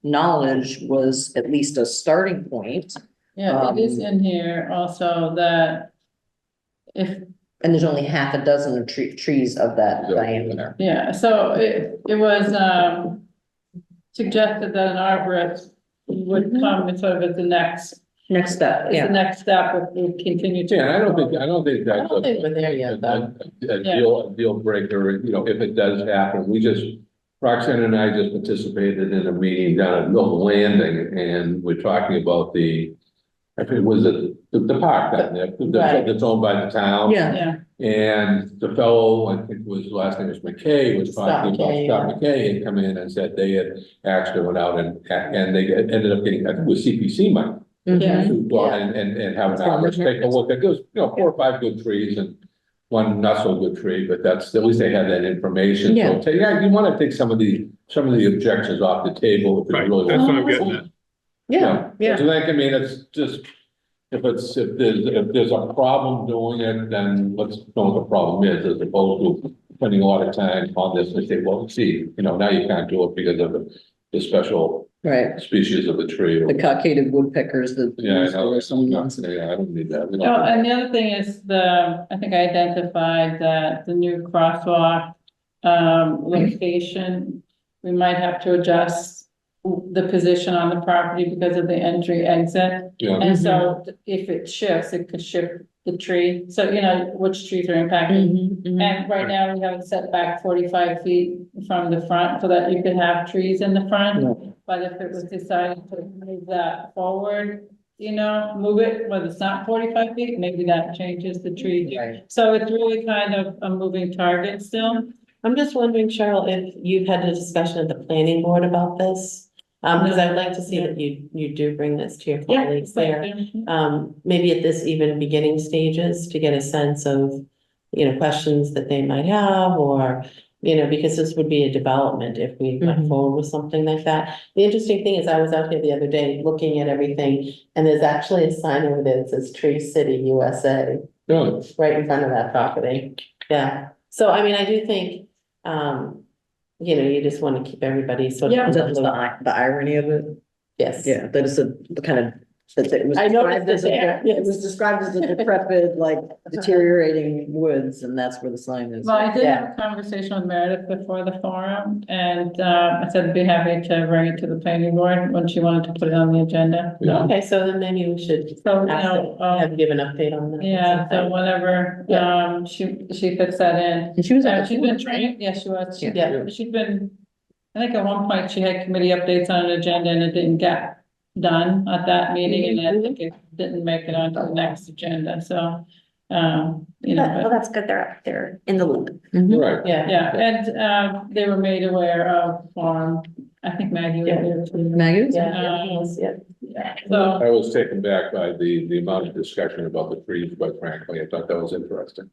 knowledge was at least a starting point. yeah, it is in here also that if, And there's only half a dozen of trees of that Yeah. diameter. yeah, so it was, suggested that an arborist would come and sort of as the next, Next step, as the yeah. next step if we continue to. Yeah, and I don't think I that's don't think we're there yet, though. a deal breaker, you know, if it does happen, Roxanne and I just participated in a meeting down at Milton Landing, and we're talking about I think it was the park down there, Right. that's owned by the town. Yeah, And the fellow, I think his last name was McKay, was talking about McKay, Scott McKay had come in and said they had actually went out and ended up getting, I think it was CPC money. Yeah. To go out and have an arborist take a look at those, 4 or 5 good trees and one not so good tree, but at least they had that information. Yeah. So, you wanna take some of the objections off the table. If you Right, really that's what I'm want to. getting at. Yeah. So I mean, it's just, if there's a problem doing it, then let's know what the problem is, as opposed to spending a lot of time on this and say, well, see, now you can't do it because of the special Right, species of the tree. the cockaded woodpeckers that. Yeah, I know. or some Yeah, nonsense. I don't need that. We no, don't- and the other thing is I think I identified that the new crosswalk, location, we might have to adjust the position on the property because of the entry exit. Yeah, And so if it shifts, it could shift the tree. So, which trees are impacted. And right now we have it set back 45 feet from the front so that you could have trees in the front. But if it was decided to move that forward, move it, whether it's not 45 feet, maybe that changes the tree. Right. So it's really kind of a moving target still. I'm just wondering, Cheryl, if you've had a discussion at the planning board about this? Because I'd like to see that you do bring this to your colleagues there. Maybe at this even beginning stages to get a sense of, questions that they might have, or, because this would be a development if we went forward with something like that. The interesting thing is I was out here the other day looking at everything, and there's actually a sign over there that says Tree City USA yeah. right in front of that property. Yeah. So, I mean, I do think, you just want to keep everybody sort of. Yeah. Is that the irony of it? Yes. Yeah, that is the kind of that it was I noticed described as, it there, it was described as a decrepit, like deteriorating woods, and that's where the sign is. Well, I did Yeah. have a conversation with Meredith before the forum, and, I said I'd be happy to bring it to the planning board when she wanted to put it on the agenda. Yeah. Okay, so then maybe we should So, you ask know, them, have give an update on that. yeah, so whenever, Yeah. she fits that in. And she was. at the She's been forum, right? trained, yes, she was. She- Yeah. She'd been, I think at one point she had committee updates on an agenda and it didn't get done at that meeting, and I think it didn't make it onto the next agenda, so, you know, Well, but, that's good. They're in the loop. Right. Yeah. yeah, and, they were made aware of, I think Maggie was Yeah. there too. Maggie? Yeah, yeah. Yeah, so, I was taken back by the amount of discussion about the trees, quite frankly. I thought that was interesting.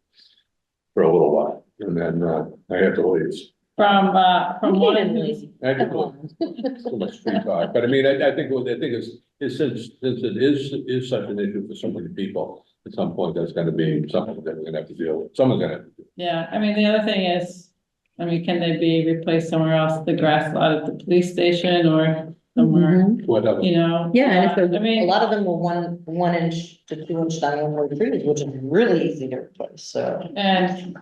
For a little while, and then, I had to leave. from one Okay, who's, I had to leave. Too much free talk, but I mean, I think it's since it is such an issue for so many people, at some point, that's gonna be something that we're gonna have to deal with. Someone's gonna have to do. yeah, I mean, the other thing is, I mean, can they be replaced somewhere else, the grass lot at the police station or somewhere, Mhm. Whatever. you know? Yeah, and if I they're, a mean, lot of them were 1 inch to 2 inch diameter trees, which is really easy to replace, so. and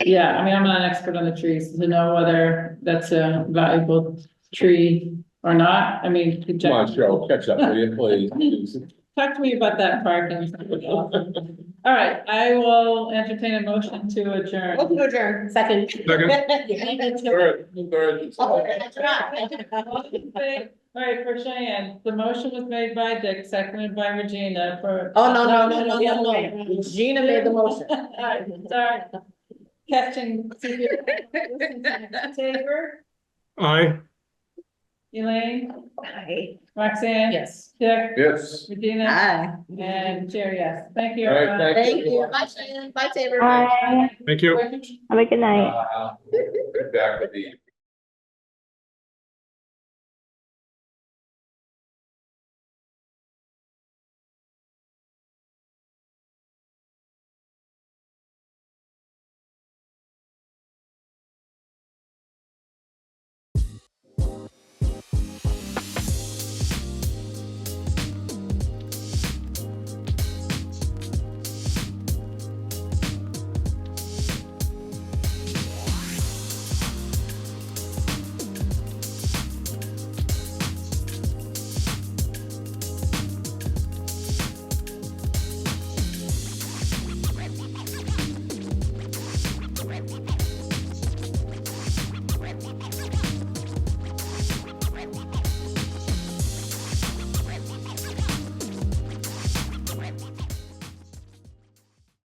yeah, I mean, I'm not an expert on the trees to know whether that's a valuable tree or not. I mean. to Come on, check- Cheryl, catch up, will you, please? Talk to me about that parking. All right, I will entertain a motion to adjourn. Welcome to adjourn. Second. Second. Third. All right, for Cheyenne, the motion was made by Dick, seconded by Regina for. Oh, no. Gina made the motion. All right, sorry. Catching. Tabor, Aye. Elaine, Hi. Roxanne. Yes. Dick, Yes. Regina, Aye. and Chair, yes. Thank you. All right, everyone. thank you. Bye, Shannon. Bye, Tabor. Bye. Thank you. Have a good night. Back to the